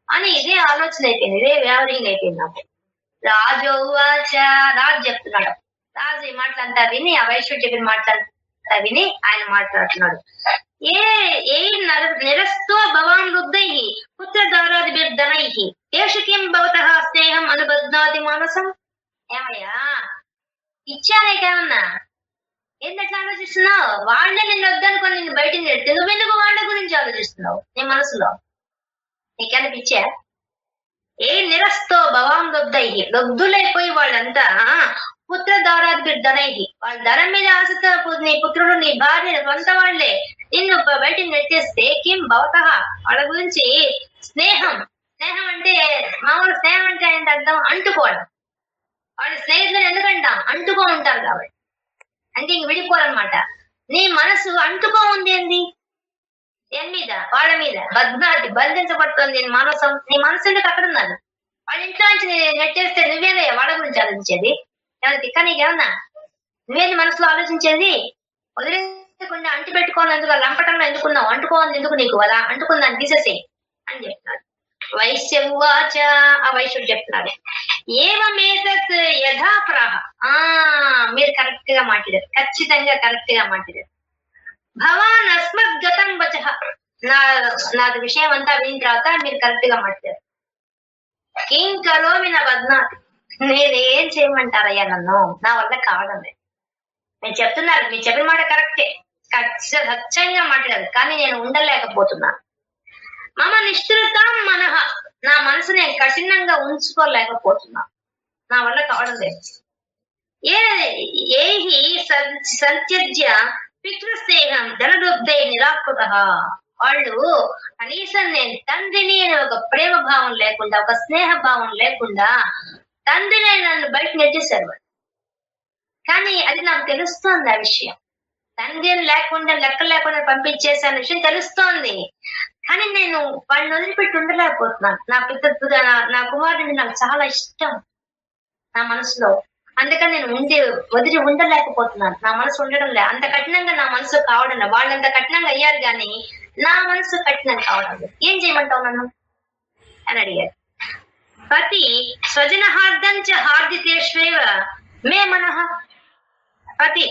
అని ఇదే ఆలోచన అయిపోయింది, ఇదే వ్యావరింగ్ అయిపోయింది నాకు. రాజు చెప్తున్నాడు. రాజు ఈ మాటలంతా విని, ఆ వైశ్యుడు చెప్పిన మాటలంతా విని ఆయన మాట్లాడుతున్నాడు. ఏ నిరస్తో భవాన్ వృద్ధై పుత్రదారాది బిర్ధనై ఏషు కిం భవతః స్నేహం అనుబధ్నాతి మానసం. ఏమయ్యా ఇచ్చానే కామన్నా, ఏంటట్లా ఆలోచిస్తున్నావు? వాళ్ళే నిన్ను వద్దనుకొని నిన్ను బయటికి నెడితే నువ్వెందుకు వాళ్ళ గురించి ఆలోచిస్తున్నావు నీ మనసులో? నీకనిపించా? ఏ నిరస్తో భవాన్ దొద్దై దొద్దులైపోయి వాళ్ళంతా పుత్రదారాది బిర్ధనై వాళ్ళ ధనం మీద ఆశతో నీ పుత్రుడు, నీ భార్య, సొంత వాళ్లే నిన్ను బయటికి నెట్టేస్తే కిం భవతః వాళ్ళ గురించి స్నేహం అంటే మామూలు స్నేహం అంటే ఏంటి అర్థం? అంటుకోవడం. వాళ్ళ స్నేహితులను ఎందుకంటాం? అంటుకో ఉంటారు కాబట్టి, అంటే ఇంక విడిపోరనమాట. నీ మనసు అంటుకో ఉంది ఏంది మీద, వాళ్ళ మీద బంధించబడుతుంది నీ మనసు ఎందుకు అక్కడ ఉన్నది? వాళ్ళ ఇంట్లో నుంచి నెట్టేస్తే నువ్వేదే వాళ్ళ గురించి ఆలోచించేది? ఏమైనా తిక్క నీకేమన్నా? నువ్వేది మనసులో ఆలోచించేది? వదిలేకుండా అంటు పెట్టుకోవాలి ఎందుకు, లంపటంలో ఎందుకున్నావు, అంటుకోవాలి ఎందుకు నీకు, అలా అంటుకుందాన్ని తీసేసి అని చెప్తున్నాడు. వైశ్యవాచ, ఆ వైశ్యుడు చెప్తున్నాడు. ఏమేతత్ యథాప్రాహ. మీరు కరెక్ట్ గా మాట్లాడారు, ఖచ్చితంగా కరెక్ట్ గా మాట్లాడారు. భవాన్ అస్మద్గతం వచః. నాది విషయం అంతా విని తర్వాత మీరు కరెక్ట్ గా మాట్లాడారు. కిం కరోమి నా బద్నాతి. నేనేం చేయమంటారయ్యా నన్ను? నా వల్ల కావడం లేదు. నేను చెప్తున్నారు, మీరు చెప్పిన మాట కరెక్టే, సత్యంగా మాట్లాడారు, కానీ నేను ఉండలేకపోతున్నా. మమ నిష్ఠురతాం మనః. నా మనసు నేను కఠినంగా ఉంచుకోలేకపోతున్నా, నా వల్ల కావడం లేదు. ఏహి సంత్యజ్య పితృస్నేహం ధనదుగ్ధై నిరాకృత. వాళ్ళు కనీసం నేను తండ్రిని అనే ఒక ప్రేమ భావం లేకుండా, ఒక స్నేహ భావం లేకుండా తండ్రిని నన్ను బయట నెట్టేశారు వాళ్ళు. కానీ అది నాకు తెలుస్తోంది, ఆ విషయం. తండ్రిని లేకుండా, లెక్క లేకుండా పంపించేసాను విషయం తెలుస్తోంది, కానీ నేను వాళ్ళని వదిలిపెట్టి ఉండలేకపోతున్నాను. నా కుమారుడిని నాకు చాలా ఇష్టం నా మనసులో, అందుకని నేను వదిలి ఉండలేకపోతున్నాను. నా మనసు ఉండడం లేదు, అంత కఠినంగా నా మనసు కావడం లేదు. వాళ్ళు అంత కఠినంగా అయ్యారు కానీ నా మనసు కఠినంగా కావడం లేదు. ఏం చేయమంటావు నన్ను అని అడిగారు. పతి స్వజనహార్దం చ హార్దితేష్వేవ మే మనః. పతి,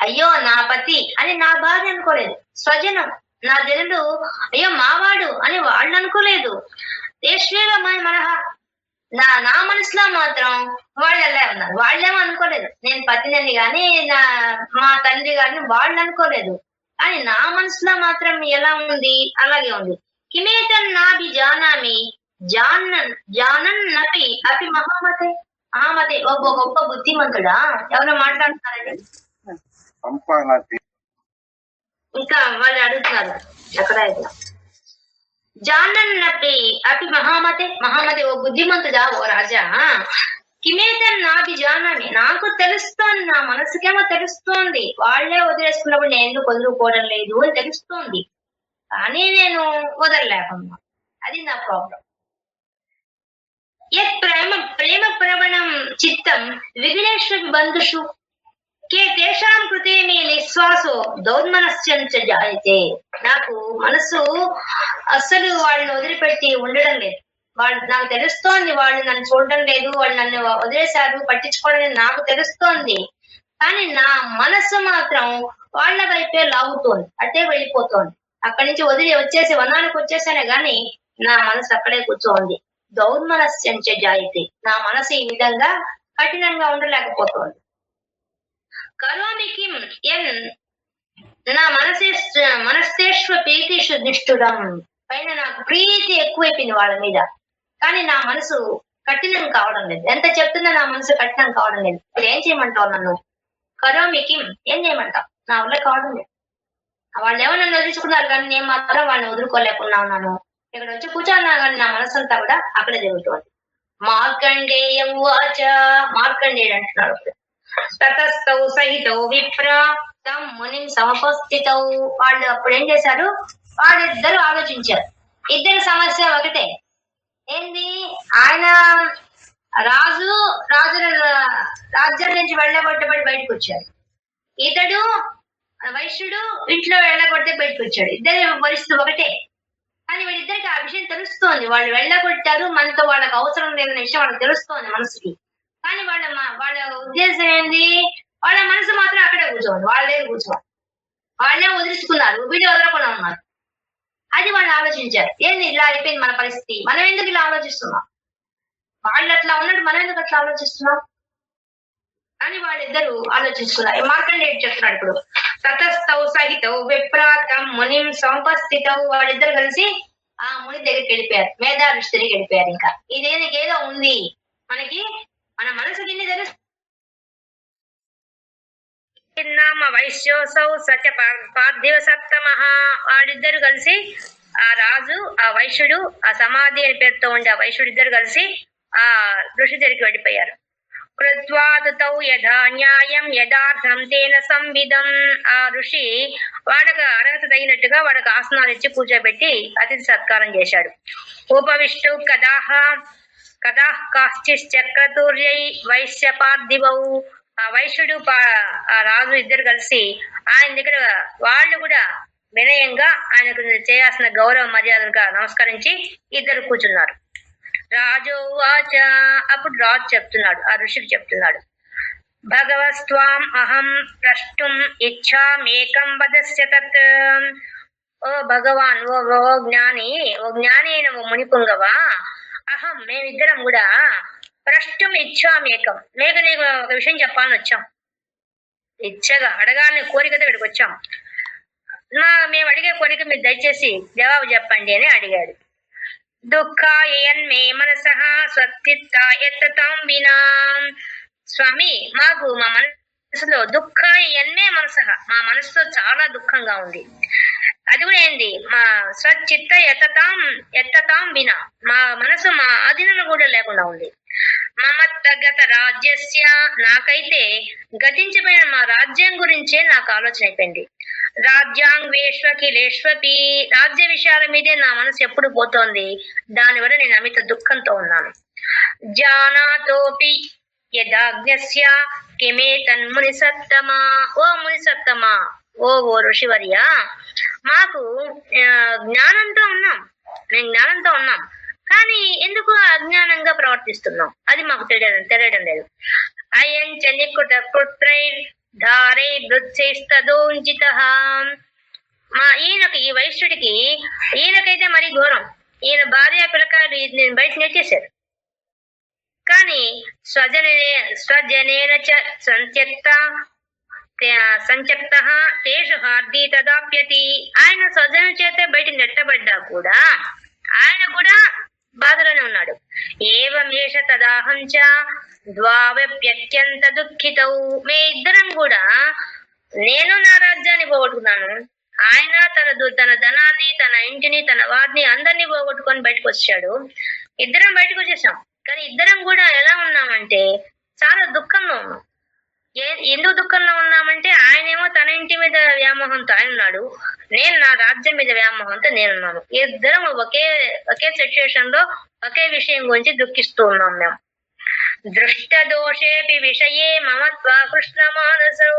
అయ్యో నా పతి అని నా భార్య అనుకోలేదు. స్వజనం, నా జనులు అయ్యో మావాడు అని వాళ్ళు అనుకోలేదు. తేష్వేవ మనః, నా మనసులో మాత్రం వాళ్ళే ఉన్నారు. వాళ్ళేమో అనుకోలేదు నేను పతినని గాని, మా తండ్రి గారిని వాళ్ళు అనుకోలేదు. కానీ నా మనసులో మాత్రం ఎలా ఉంది? అలాగే ఉంది. కిమేతం నాభి జానామి జానన్నపి అపి మహామతే. మహామతే ఒక గొప్ప బుద్ధిమంతుడా? ఎవరో మాట్లాడుతున్నారండి, ఇంకా వాళ్ళు అడుగుతున్నారు ఎక్కడ జానన్నపి అపి మహామతే ఓ బుద్ధిమంతుడా, ఓ రాజా. కిమేతం నాభి జానామి, నాకు తెలుస్తోంది, నా మనసుకేమో తెలుస్తోంది వాళ్ళే వదిలేసుకున్నప్పుడు నేను ఎందుకు వదులుకోవడం లేదు అని తెలుస్తోంది, కానీ నేను వదలలేకున్నా. అది నా ప్రాబ్లం. యత్ ప్రేమ ప్రవణం చిత్తం విఘ్నేశ్వరి బంధుషు కే తేషాం కృతే మే నిశ్వాసో దౌర్మనస్యంచ జాయతే. నాకు మనసు అస్సలు వాళ్ళని వదిలిపెట్టి ఉండడం లేదు. వాళ్ళు నాకు తెలుస్తోంది, వాళ్ళు నన్ను చూడడం లేదు, వాళ్ళు నన్ను వదిలేశారు, పట్టించుకోవడం లేదు, నాకు తెలుస్తోంది. కానీ నా మనసు మాత్రం వాళ్ళ వైపే లాగుతోంది, అట్టే వెళ్ళిపోతోంది. అక్కడి నుంచి వదిలి వచ్చేసి వనానికి వచ్చేసానే గాని నా మనసు అక్కడే కూర్చోంది. దౌర్మనస్యంచ జాయతే, నా మనసు ఈ విధంగా కఠినంగా ఉండలేకపోతోంది. కరోమి కిం ఎన్ నా మనస్తేశ్వ ప్రీతిషు నిష్ఠురం. పైన నాకు ప్రీతి ఎక్కువైపోయింది వాళ్ళ మీద, కానీ నా మనసు కఠినం కావడం లేదు. ఎంత చెప్తున్నా నా మనసు కఠినం కావడం లేదు. ఇప్పుడు ఏం చేయమంటావు నన్ను? కరోమి కిం, ఏం చేయమంటావు? నా వల్ల కావడం లేదు. వాళ్ళు ఏమో నన్ను వదిలించుకున్నారు కానీ నేను మాత్రం వాళ్ళని వదులుకోలేకుండా ఉన్నాను. ఇక్కడ వచ్చి కూర్చున్నా కానీ నా మనసంతా కూడా అక్కడే జరుగుతుంది. మార్కండేయ ఉవాచ, మార్కండేయుడు అంటున్నాడు, తతస్థౌ సహితౌ విప్ర తం మునిం సమపస్థితౌ. వాళ్ళు అప్పుడు ఏం చేశారు, వాళ్ళిద్దరు ఆలోచించారు. ఇద్దరి సమస్య ఒకటే, ఏంది, ఆయన రాజు రాజ్యం నుంచి వెళ్ళగొట్టబడి బయటకు వచ్చాడు, ఇతడు వైశ్యుడు ఇంట్లో వెళ్ళగొడితే బయటకు వచ్చాడు. ఇద్దరి పరిస్థితి ఒకటే, కానీ వీళ్ళిద్దరికి ఆ విషయం తెలుస్తోంది. వాళ్ళు వెళ్ళగొట్టారు, మనతో వాళ్ళకి అవసరం లేదనే విషయం వాళ్ళకి తెలుస్తోంది మనసుకి. కానీ వాళ్ళ ఉద్దేశం ఏంది, వాళ్ళ మనసు మాత్రం అక్కడే కూర్చోండి, వాళ్ళ దగ్గర కూర్చోండి. వాళ్ళే వదిలించుకున్నారు, వీళ్ళు వదలకుండా ఉన్నారు. అది వాళ్ళు ఆలోచించారు. ఏంది ఇలా అయిపోయింది మన పరిస్థితి, మనం ఎందుకు ఇలా ఆలోచిస్తున్నాం, వాళ్ళు అట్లా ఉన్నట్టు మనం ఎందుకు అట్లా ఆలోచిస్తున్నాం అని వాళ్ళిద్దరు ఆలోచిస్తున్నారు. మార్కండేయుడు చెప్తున్నాడు ఇప్పుడు, తతస్థౌ సహితౌ విప్రాతం మునిం సంపస్థితౌ. వాళ్ళిద్దరు కలిసి ఆ ముని దగ్గరికి వెళ్ళిపోయారు, మేధా ఋషి దగ్గరికి వెళ్ళిపోయారు. ఇంకా ఇదేదో ఉంది మనకి, మన మనసుకి ఇన్ని తెలుసు. వైశ్యోసౌ సచ పార్థివ సప్తమః. వాళ్ళిద్దరు కలిసి ఆ రాజు, ఆ వైశ్యుడు, ఆ సమాధి అని పేరుతో ఉండే ఆ వైశ్యుడు ఇద్దరు కలిసి ఆ ఋషి దగ్గరికి వెళ్ళిపోయారు. కృత్వాతౌ యథా న్యాయం యథార్థం తేన సంవిధం. ఆ ఋషి వాడకు అర్హత తగినట్టుగా వాడికి ఆసనాలు ఇచ్చి కూర్చోబెట్టి అతిథి సత్కారం చేశాడు. ఉపవిష్టు కదాహ్ కాశ్చిశ్చక్రతుర్యై వైశ్య పార్థివౌ. ఆ వైశ్యుడు ఆ రాజు ఇద్దరు కలిసి ఆయన దగ్గర వాళ్ళు కూడా వినయంగా ఆయనకు చేయాల్సిన గౌరవ మర్యాదలుగా నమస్కరించి ఇద్దరు కూర్చున్నారు. రాజు వాచ. అప్పుడు రాజు చెప్తున్నాడు, ఆ ఋషికి చెప్తున్నాడు, భగవస్త్వాం అహం ప్రష్టుం ఇచ్ఛామేకం వదస్య తత్. ఓ భగవాన్, ఓ జ్ఞాని అయిన ఓ మునిపుంగవా, అహం మేమిద్దరం కూడా ప్రష్టుం ఇచ్ఛామేకం, నీకు ఒక విషయం చెప్పాలని వచ్చాం. ఇచ్చగా అడగాలని కోరికతో ఇక్కడికి వచ్చాం. మేము అడిగే కోరిక మీరు దయచేసి జవాబు చెప్పండి అని అడిగాడు. దుఃఖాయన్మే మనసః స్వత్తిత్తాయత్తాం వినా. స్వామి, మాకు మా మనసులో దుఃఖాయన్మే మనసః, మా మనసులో చాలా దుఃఖంగా ఉంది. అది కూడా ఏంది, మా స్వచిత్త ఎత్తతాం వినా, మా మనసు మా ఆధీనంలో కూడా లేకుండా ఉంది. మమత్తగత రాజ్యస్య, నాకైతే గతించిపోయిన మా రాజ్యం గురించే నాకు ఆలోచన అయిపోయింది. రాజ్యాంగేష్వకిలేష్వపి, రాజ్య విషయాల మీదే నా మనసు ఎప్పుడు పోతోంది, దానివల్ల నేను అమిత దుఃఖంతో ఉన్నాను. జానాతోపి యదాజ్ఞస్య కిమే తన్ముని సత్తమా. ఓ ముని సత్తమా, ఓ ఋషివర్య, మాకు జ్ఞానంతో ఉన్నాం, మేము జ్ఞానంతో ఉన్నాం, కానీ ఎందుకు అజ్ఞానంగా ప్రవర్తిస్తున్నాం, అది మాకు తెలియడం లేదు. అయం చలికుట పుత్రై ధారై వృత్సైస్తదోంజిత. ఈయనకి, ఈ వైశ్యుడికి, ఈయనకైతే మరీ ఘోరం. ఈయన భార్య పిల్లకాయలు నేను బయట నెట్టేశారు. కానీ స్వజనేన సంత్యక్త తేషు హార్దీ తదాప్యతి. ఆయన స్వజన చేతే బయట నెట్టబడ్డా కూడా ఆయన కూడా బాధలోనే ఉన్నాడు. ఏవమేష తదాహంచ ద్వావ్యత్యంత దుఃఖితౌ. మే ఇద్దరం కూడా, నేను నా రాజ్యాన్ని పోగొట్టుకున్నాను, ఆయన తన ధనాన్ని, తన ఇంటిని, తన వారిని అందరినీ పోగొట్టుకొని బయటకు వచ్చాడు. ఇద్దరం బయటకు వచ్చేసాం, కానీ ఇద్దరం కూడా ఎలా ఉన్నామంటే చాలా దుఃఖంలో ఉన్నాం. ఎందుకు దుఃఖంలో ఉన్నామంటే, ఆయనేమో తన ఇంటి మీద వ్యామోహంతో ఆయన ఉన్నాడు, నేను నా రాజ్యం మీద వ్యామోహంతో నేనున్నాను. ఇద్దరం ఒకే సిచ్యుయేషన్ లో ఒకే విషయం గురించి దుఃఖిస్తూ ఉన్నాం మేము. దృష్ట దోషేపి విషయే మమత్వ కృష్ణమానసౌ.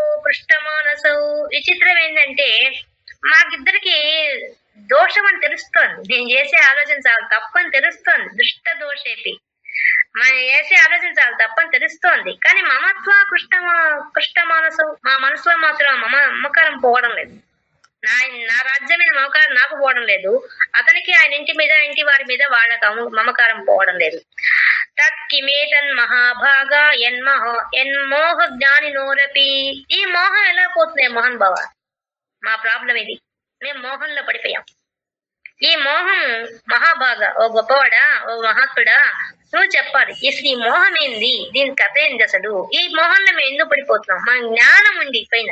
విచిత్రం ఏంటంటే, మాకిద్దరికి దోషం అని తెలుస్తోంది, నేను చేసే ఆలోచన చాలా తప్పని తెలుస్తోంది. దృష్ట దోషేపి, మనం చేసే ఆలోచన చాలా తప్పని తెలుస్తోంది, కానీ మమత్వ కృష్ణమానసౌ, మా మనసులో మాత్రం మమకారం పోవడం లేదు. నా రాజ్యం మీద మమకారం నాకు పోవడం లేదు, అతనికి ఆయన ఇంటి మీద, ఇంటి వారి మీద వాళ్ళకు మమకారం పోవడం లేదు. తత్కిమేతన్ మహాభాగా ఎన్మోహ జ్ఞాని నోరపి. ఈ మోహం ఎలా పోతుంది మోహన్ బావ, మా ప్రాబ్లం ఇది, మేము మోహంలో పడిపోయాం. ఈ మోహం మహాభాగా, ఓ గొప్పవాడా, ఓ మహాత్ముడా, నువ్వు చెప్పాలి అసలు ఈ మోహం ఏంది, దీని కథ ఏంది, అసలు ఈ మోహంలో మేము ఎందుకు పడిపోతున్నాం. మన జ్ఞానం ఉంది పైన,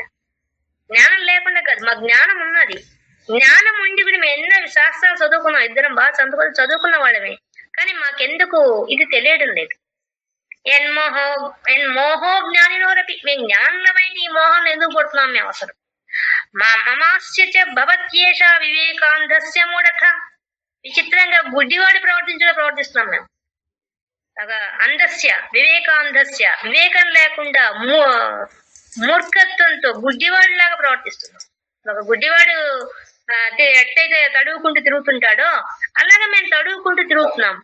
జ్ఞానం లేకుండా కాదు, మాకు జ్ఞానం ఉన్నది. జ్ఞానం ఉండి కూడా మేము ఎన్నో శాస్త్రాలు చదువుకున్నాం, ఇద్దరం బాగా చదువుకున్న వాళ్ళమే, కానీ మాకెందుకు ఇది తెలియడం లేదు. మోహో జ్ఞానినోరపి, మేము జ్ఞానమైన ఈ మోహంలో ఎందుకు పడుతున్నాం మేము అసలు. మా మమాస్య భవత్యేష వివేకాంధస్య మూఢత, విచిత్రంగా గుడ్డివాడు ప్రవర్తిస్తున్నాం మేము. అంధస్య వివేకాంధస్య, వివేకం లేకుండా మూర్ఖత్వంతో గుడ్డివాడిలాగా ప్రవర్తిస్తున్నాం. ఒక గుడ్డివాడు ఎట్లయితే తడువుకుంటూ తిరుగుతుంటాడో అలాగే మేము తడువుకుంటూ తిరుగుతున్నాం.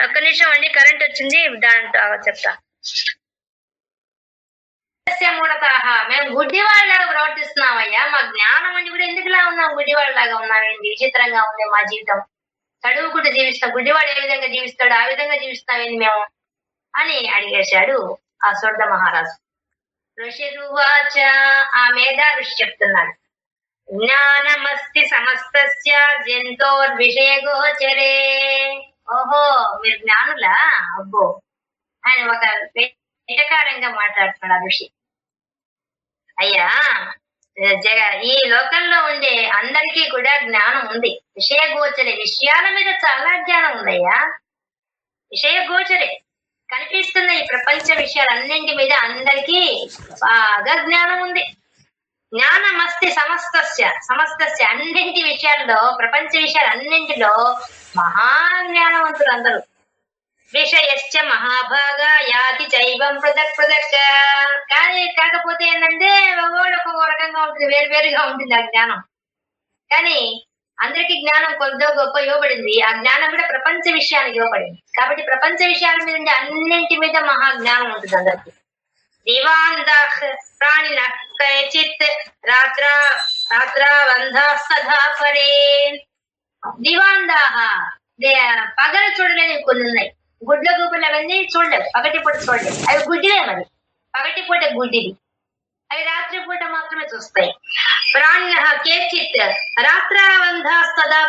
ఒక్క నిమిషం అండి, కరెంట్ వచ్చింది, దాంతో చెప్తా. మూఢతాహ, మేము గుడ్డివాళ్ళలాగా ప్రవర్తిస్తున్నామయ్యా, మా జ్ఞానం ఉండి కూడా ఎందుకులా ఉన్నాం, గుడ్డివాళ్ళలాగా ఉన్నామేంటి, విచిత్రంగా ఉంది మా జీవితం. చదువుకుంటూ జీవిస్తాం, గుడ్డివాడు ఏ విధంగా జీవిస్తాడు ఆ విధంగా జీవిస్తామేంది మేము అని అడిగేశాడు ఆ సొడ్డ మహారాజు. ఋషిరువాచ, ఆ మేధా ఋషి చెప్తున్నాడు, జ్ఞానమస్తి సమస్తస్య జంతోర్విషయ గోచరే. ఓహో, మీరు జ్ఞానులా, అబ్బో ఆయన ఒక వెటకారంగా మాట్లాడుతున్నాడు ఆ ఋషి. అయ్యా, ఈ లోకంలో ఉండే అందరికీ కూడా జ్ఞానం ఉంది. విషయ గోచరే, విషయాల మీద చాలా జ్ఞానం ఉందయ్యా. విషయ గోచరే, కనిపిస్తున్న ఈ ప్రపంచ విషయాలన్నింటి మీద అందరికీ బాగా జ్ఞానం ఉంది. జ్ఞానమస్తి సమస్తస్య అన్నింటి విషయాల్లో, ప్రపంచ విషయాలు అన్నింటిలో మహాజ్ఞానవంతులు అందరూ. విషయశ్చ మహాభాగా యాతి చైవం పృథక్. కానీ కాకపోతే ఏంటంటే ఒక్కొక్క రకంగా ఉంటుంది, వేరువేరుగా ఉంటుంది ఆ జ్ఞానం. కానీ అందరికి జ్ఞానం కొద్దో గొప్ప ఇవ్వబడింది. ఆ జ్ఞానం కూడా ప్రపంచ విషయానికి ఇవ్వబడింది. కాబట్టి ప్రపంచ విషయాల మీద అన్నింటి మీద మహాజ్ఞానం ఉంటుంది అందరికి. దివాందాహ్ ప్రాణిన కచిత్ రాత్రావంధా పరే. దివాందాహ, పగలు చూడలేని కొన్ని ఉన్నాయి. గుడ్ల గూపులు అవన్నీ చూడలేవు, పగటిపూట చూడలేవు, అవి గుడ్డిలే. మరి పగటిపూట గుడ్డిది, అవి రాత్రిపూట మాత్రమే చూస్తాయి. ప్రాణిన కేచిత్ రాత్రావంధా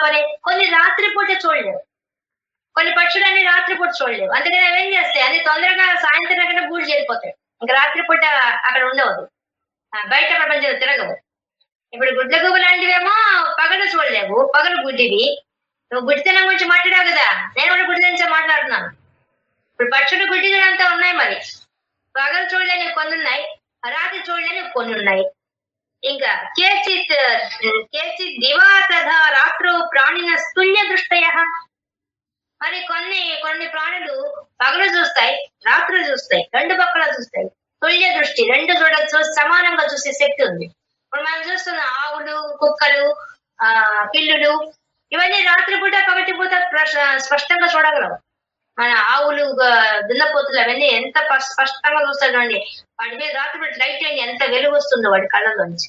పరే, కొన్ని రాత్రిపూట చూడలేవు. కొన్ని పక్షులన్నీ రాత్రిపూట చూడలేవు, అందుకని అవి ఏం చేస్తాయి, అన్ని తొందరగా సాయంత్రం కన్నా గూడు చేరిపోతాయి. ఇంకా రాత్రిపూట అక్కడ ఉండవద్దు, బయట ప్రపంచంలో తిరగవు. ఇప్పుడు గుడ్ల గుబు లాంటివేమో పగలు చూడలేవు, పగలు గుడ్డివి. నువ్వు గుడ్డితనం గురించి మాట్లాడావు కదా, నేను కూడా గుడ్డి గురించి మాట్లాడుతున్నాను. ఇప్పుడు పక్షులు గుడ్డిదంతా ఉన్నాయి. మరి పగలు చూడలేని కొన్ని ఉన్నాయి, రాత్రి చూడలేని కొన్ని ఉన్నాయి. ఇంకా కేచిత్ దివాతథ రాత్రో ప్రాణిన స్తుల్య దృష్టయ. మరి కొన్ని ప్రాణులు పగలు చూస్తాయి, రాత్రులు చూస్తాయి, రెండు పక్కల చూస్తాయి. తుల్య దృష్టి, రెండు చూడొచ్చు, సమానంగా చూసే శక్తి ఉంది. ఇప్పుడు మనం చూస్తున్న ఆవులు, కుక్కలు, పిల్లులు, ఇవన్నీ రాత్రిపూట పగటిపూట స్పష్టంగా చూడగలవు. మన ఆవులు, దున్నపోతులు అవన్నీ ఎంత స్పష్టంగా చూస్తాడు అండి. వాటి మీద రాత్రిపూట లైట్ అయ్యి ఎంత వెలుగు వస్తుందో వాటి కళ్ళలోంచి.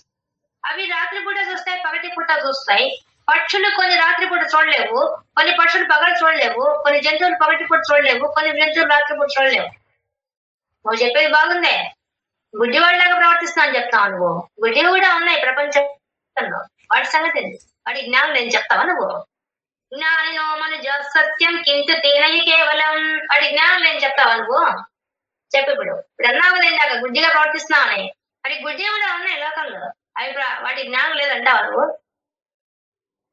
అవి రాత్రిపూట చూస్తాయి, పగటిపూట చూస్తాయి. పక్షులు కొన్ని రాత్రిపూట చూడలేవు, కొన్ని పక్షులు పగలు చూడలేవు, కొన్ని జంతువులు పగటిపూట చూడలేవు, కొన్ని జంతువులు రాత్రిపూట చూడలేవు. నువ్వు చెప్పేది బాగుందే, గుడ్డివాడిలాగా ప్రవర్తిస్తావు చెప్తావు నువ్వు. గుడ్డివి కూడా ఉన్నాయి ప్రపంచంలో, వాటి సంగతి వాటి జ్ఞానం నేను చెప్తావా నువ్వు? జ్ఞానినో మనుజ సత్యం కించ తేనయి కేవలం, వాటి జ్ఞానం నేను చెప్తావా నువ్వు? చెప్పు. ఇప్పుడు అన్నావు కదా ఇందాక గుడ్డిగా ప్రవర్తిస్తున్నావని, మరి గుడ్డి కూడా ఉన్నాయి లోకంలో, అవి వాటి జ్ఞానం లేదంటావా నువ్వు?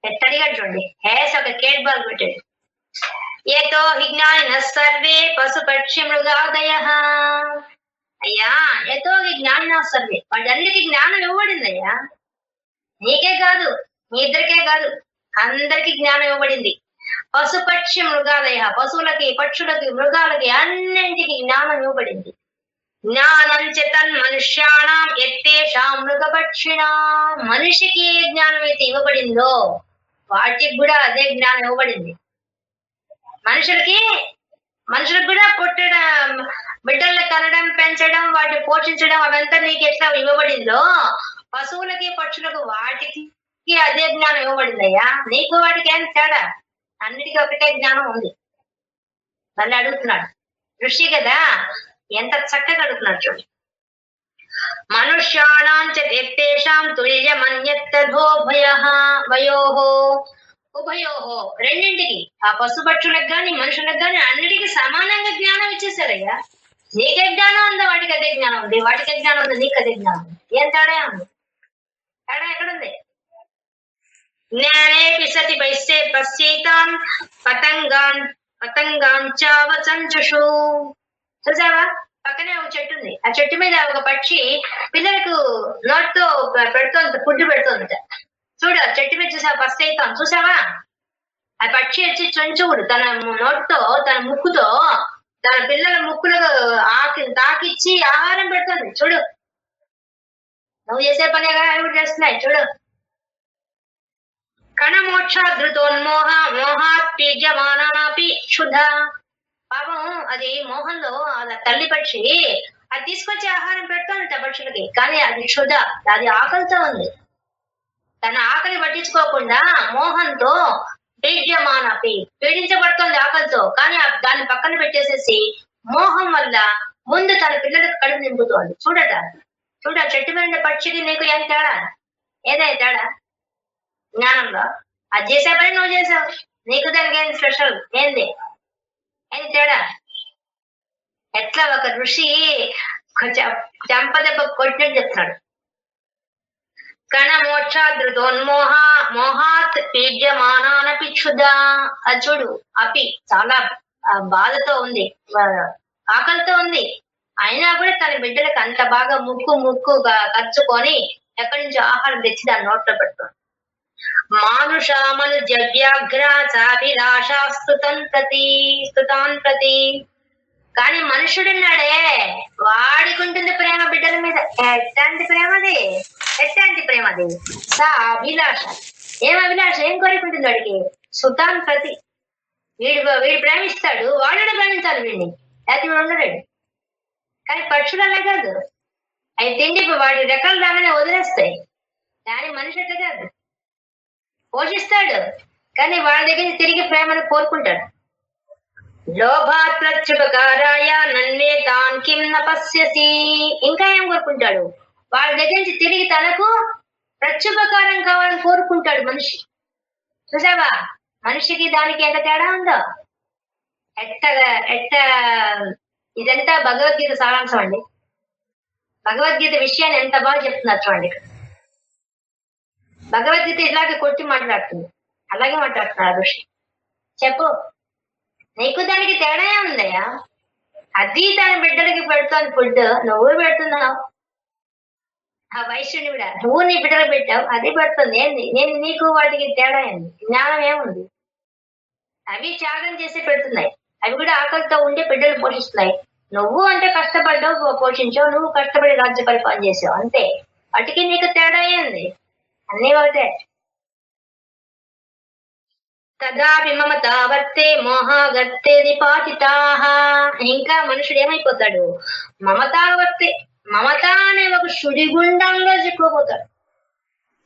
ఎట్టడిగా చూడండి, హేస్ ఒక కేట్ బాల్ పెట్టాడు. ఏతో జ్ఞానిన సర్వే పశుపక్షి మృగాదయ. అయ్యా, ఏతో జ్ఞానిన సర్వే, వాళ్ళందరికీ జ్ఞానం ఇవ్వబడింది అయ్యా. నీకే కాదు, మీ ఇద్దరికే కాదు, అందరికి జ్ఞానం ఇవ్వబడింది. పశుపక్షి మృగాదయ, పశువులకి, పక్షులకి, మృగాలకి అన్నింటికి జ్ఞానం ఇవ్వబడింది. జ్ఞానం చేతన్ మనుష్యాణం ఎత్తేషాం మృగపక్షిణా. మనిషికి ఏ జ్ఞానం అయితే ఇవ్వబడిందో వాటికి కూడా అదే జ్ఞానం ఇవ్వబడింది. మనుషులకు కూడా పుట్టడం, బిడ్డల్ని కనడం, పెంచడం, వాటిని పోషించడం అవంతా నీకు ఎట్లా ఇవ్వబడిందో, పశువులకి, పక్షులకు, వాటికి అదే జ్ఞానం ఇవ్వబడిందయ్యా. నీకు వాటికి ఏం తేడా? అన్నిటికీ ఒకటే జ్ఞానం ఉంది. మళ్ళీ అడుగుతున్నాడు ఋషి కదా, ఎంత చక్కగా అడుగుతున్నాడు చూడు. మనుష్యాణాం చ ఎత్తేషాం తుల్యమన్యత్తథోభయః వయోహో ఉభయోహో, రెండింటికి, ఆ పశుపక్షులకు గాని మనుషులకు గాని అన్నిటికీ సమానంగా జ్ఞానం ఇచ్చేసారయ్యా. నీకే జ్ఞానం ఉందా, వాటికి అదే జ్ఞానం ఉంది. వాటికే జ్ఞానం ఉంది, నీకు అదే జ్ఞానం ఉంది. ఏం తేడా ఉంది? తేడా ఎక్కడుంది? జ్ఞానే పిసతి పైసే పశ్చేతాన్ పతంగాంచావచంచుషు. చూసావా, పక్కనే ఒక చెట్టు ఉంది. ఆ చెట్టు మీద ఒక పక్షి పిల్లలకు నోట్తో పెడుతోంది, ఫుడ్ పెడుతోంది. చూడు ఆ చెట్టు మీద చూసావా, పశ్చేతాన్ చూసావా? ఆ పక్షి వచ్చి చంచువుడు తన నోటితో తన ముక్కుతో తన పిల్లల ముక్కులకు తాకిచ్చి ఆహారం పెడుతుంది. చూడు, నువ్వు చేసే పనేగా అవి కూడా చేస్తున్నాయి. చూడు, కణమోక్షాధృతోన్మోహ మోహాత్ పీడ్యమానాపి క్షుధ. పాపం అది మోహంలో తల్లి పక్షి అది తీసుకొచ్చి ఆహారం పెడుతోంది ఆ పక్షులకి, కానీ అది క్షుధ, అది ఆకలితో ఉంది. తన ఆకలి పట్టించుకోకుండా మోహంతో పీడ్యమానపి పీడించబడుతోంది ఆకలితో, కానీ దాన్ని పక్కన పెట్టేసేసి మోహం వల్ల ముందు తన పిల్లలకు కడుపు నింపుతోంది. చూడట, చూడ చెట్టు మీద పక్షికి నీకు ఏం తేడా? ఏదై తేడా? జ్ఞానంలో అది చేసే పని నువ్వు చేసావు, నీకు దానికి ఏం స్పెషల్? ఏంది తేడా? ఎట్లా ఒక ఋషి చెంపదెబ్బ కొట్టినట్టు చెప్తున్నాడు. కణమోక్షాధృతోన్మోహ మోహాత్ పీడ్యమానానపి క్షుధ. అది చూడు, అపి చాలా బాధతో ఉంది, ఆకలితో ఉంది, అయినా కూడా తన బిడ్డలకు అంత బాగా ముక్కుగా కచ్చుకొని ఎక్కడి నుంచి ఆహారం తెచ్చి దాని నోట్లో పెడుతుంది. మానుషామను జవ్యాఘ్రాభిలాషాస్తుతాన్ ప్రతి. కానీ మనుషుడున్నాడే వాడికి ఉంటుంది ప్రేమ బిడ్డల మీద. ఎట్లాంటి ప్రేమది? ఎట్లాంటి ప్రేమది? సా అభిలాష. ఏం అభిలాష? ఏం కోరికుంటుంది వాడికి? సుతాన్ ప్రతి. వీడు ప్రేమిస్తాడు, వాడు ప్రేమించాలి వీడిని, లేకపోతే వీడు ఉండలేడు. కానీ పక్షులు అలా కాదు, అవి తిండి వాడి రెక్కలు రాగానే వదిలేస్తాయి. కానీ మనిషి అట్లా కాదు, పోషిస్తాడు, కానీ వాళ్ళ దగ్గర తిరిగి ప్రేమను కోరుకుంటాడు. లోభాత్ ప్రత్యుపకారాయ నన్నే తాన్ కిం న పశ్యసి. ఇంకా ఏం కోరుకుంటాడు? వాళ్ళ దగ్గర నుంచి తిరిగి తనకు ప్రత్యుపకారం కావాలని కోరుకుంటాడు మనిషి. చూసావా, మనిషికి దానికి ఎంత తేడా ఉందో? ఇదంతా భగవద్గీత సారాంశం అండి. భగవద్గీత విషయాన్ని ఎంత బాగా చెప్తున్నారు చూడండి. భగవద్గీత ఇలాగే కొట్టి మాట్లాడుతుంది, అలాగే మాట్లాడుతున్నారు ఋషి. చెప్పు, నీకు దానికి తేడా ఉందయ్యా? అది తన బిడ్డలకి పెడుతోంది ఫుడ్, నువ్వు పెడుతున్నావు. ఆ వైశ్యుని కూడా నువ్వు నీ బిడ్డలకు పెట్టావు, అది పెడుతుంది. ఏంది నీకు వాటికి తేడా ఏంది? జ్ఞానం ఏముంది? అవి త్యాగం చేసి పెడుతున్నాయి, అవి కూడా ఆకలితో ఉండి బిడ్డలు పోషిస్తున్నాయి. నువ్వు అంటే కష్టపడ్డావు, పోషించావు, నువ్వు కష్టపడి రాజ్య పరిపాలన చేసావు, అంతే. వాటికి నీకు తేడా ఏంది? అన్నీ ఒకటే. తదాపి మమతావర్తే మోహాగర్తే నిపాతితాః. ఇంకా మనుషుడు ఏమైపోతాడు? మమతావర్తే, మమత అనే ఒక సుడిగుండంలో చిక్కుపోతాడు.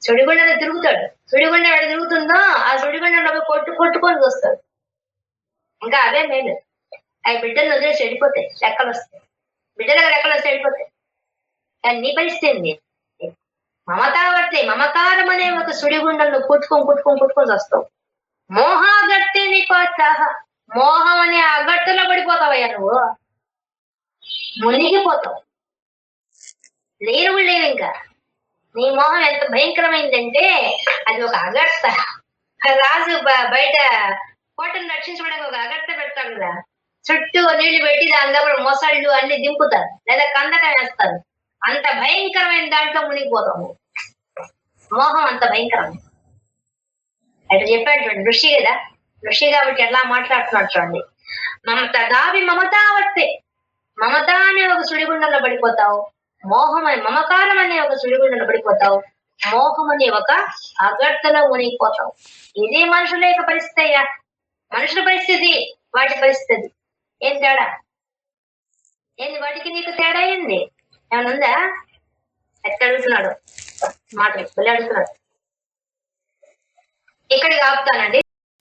సుడిగుండంలో తిరుగుతాడు. సుడిగుండం ఎక్కడ తిరుగుతుందో ఆ సుడిగుండంలో కొట్టుకొని వస్తాడు. ఇంకా అదే మేలు. అవి బిడ్డలు వదిలేసి వెళ్ళిపోతాయి, రెక్కలు వస్తాయి. బిడ్డలకు రెక్కలు వస్తే వెళ్ళిపోతాయి. కానీ నీ పరిస్థితి ఏంది? మమతావర్తే, మమకారం అనే ఒక సుడిగుండంలో కొట్టుకొని వస్తావు. మోహాగర్తే నిపాతాః. మోహం అనే అగట్టులో పడిపోతావయ్యా, నువ్వు మునిగిపోతావు. లేవు ఇంకా. నీ మోహం ఎంత భయంకరమైందంటే అది ఒక అగర్త. రాజు బయట కోటను రక్షించడానికి ఒక అగర్త పెడతాడు కదా, చుట్టూ నీళ్లు పెట్టి దాని దగ్గర మొసళ్ళు అన్ని దింపుతారు, లేదా కందకం వేస్తారు. అంత భయంకరమైన దాంట్లో మునిగిపోతాము. మోహం అంత భయంకరమైంది. అట్లా చెప్పాడు చూడండి, ఋషి కదా, ఋషి కాబట్టి ఎట్లా మాట్లాడుతున్నాడు చూడండి. తదాపి మమతావర్తే, మమత అనే ఒక సుడిగుండంలో పడిపోతావు. మమకారం అనే ఒక సుడిగుండంలో పడిపోతావు. మోహం అనే ఒక అగర్తలో మునిగిపోతావు. ఇది మనుషుల యొక్క పరిస్థితి అయ్యా. మనుషుల పరిస్థితి, వాటి పరిస్థితి ఏం తేడా? ఏంది వాటికి నీకు తేడా ఏంది? ఏమన్నా ఉందా? ఎట్లా అడుగుతున్నాడు మాటలు, వెళ్ళి అడుగుతున్నాడు. ఇక్కడికి ఆపుతానండి.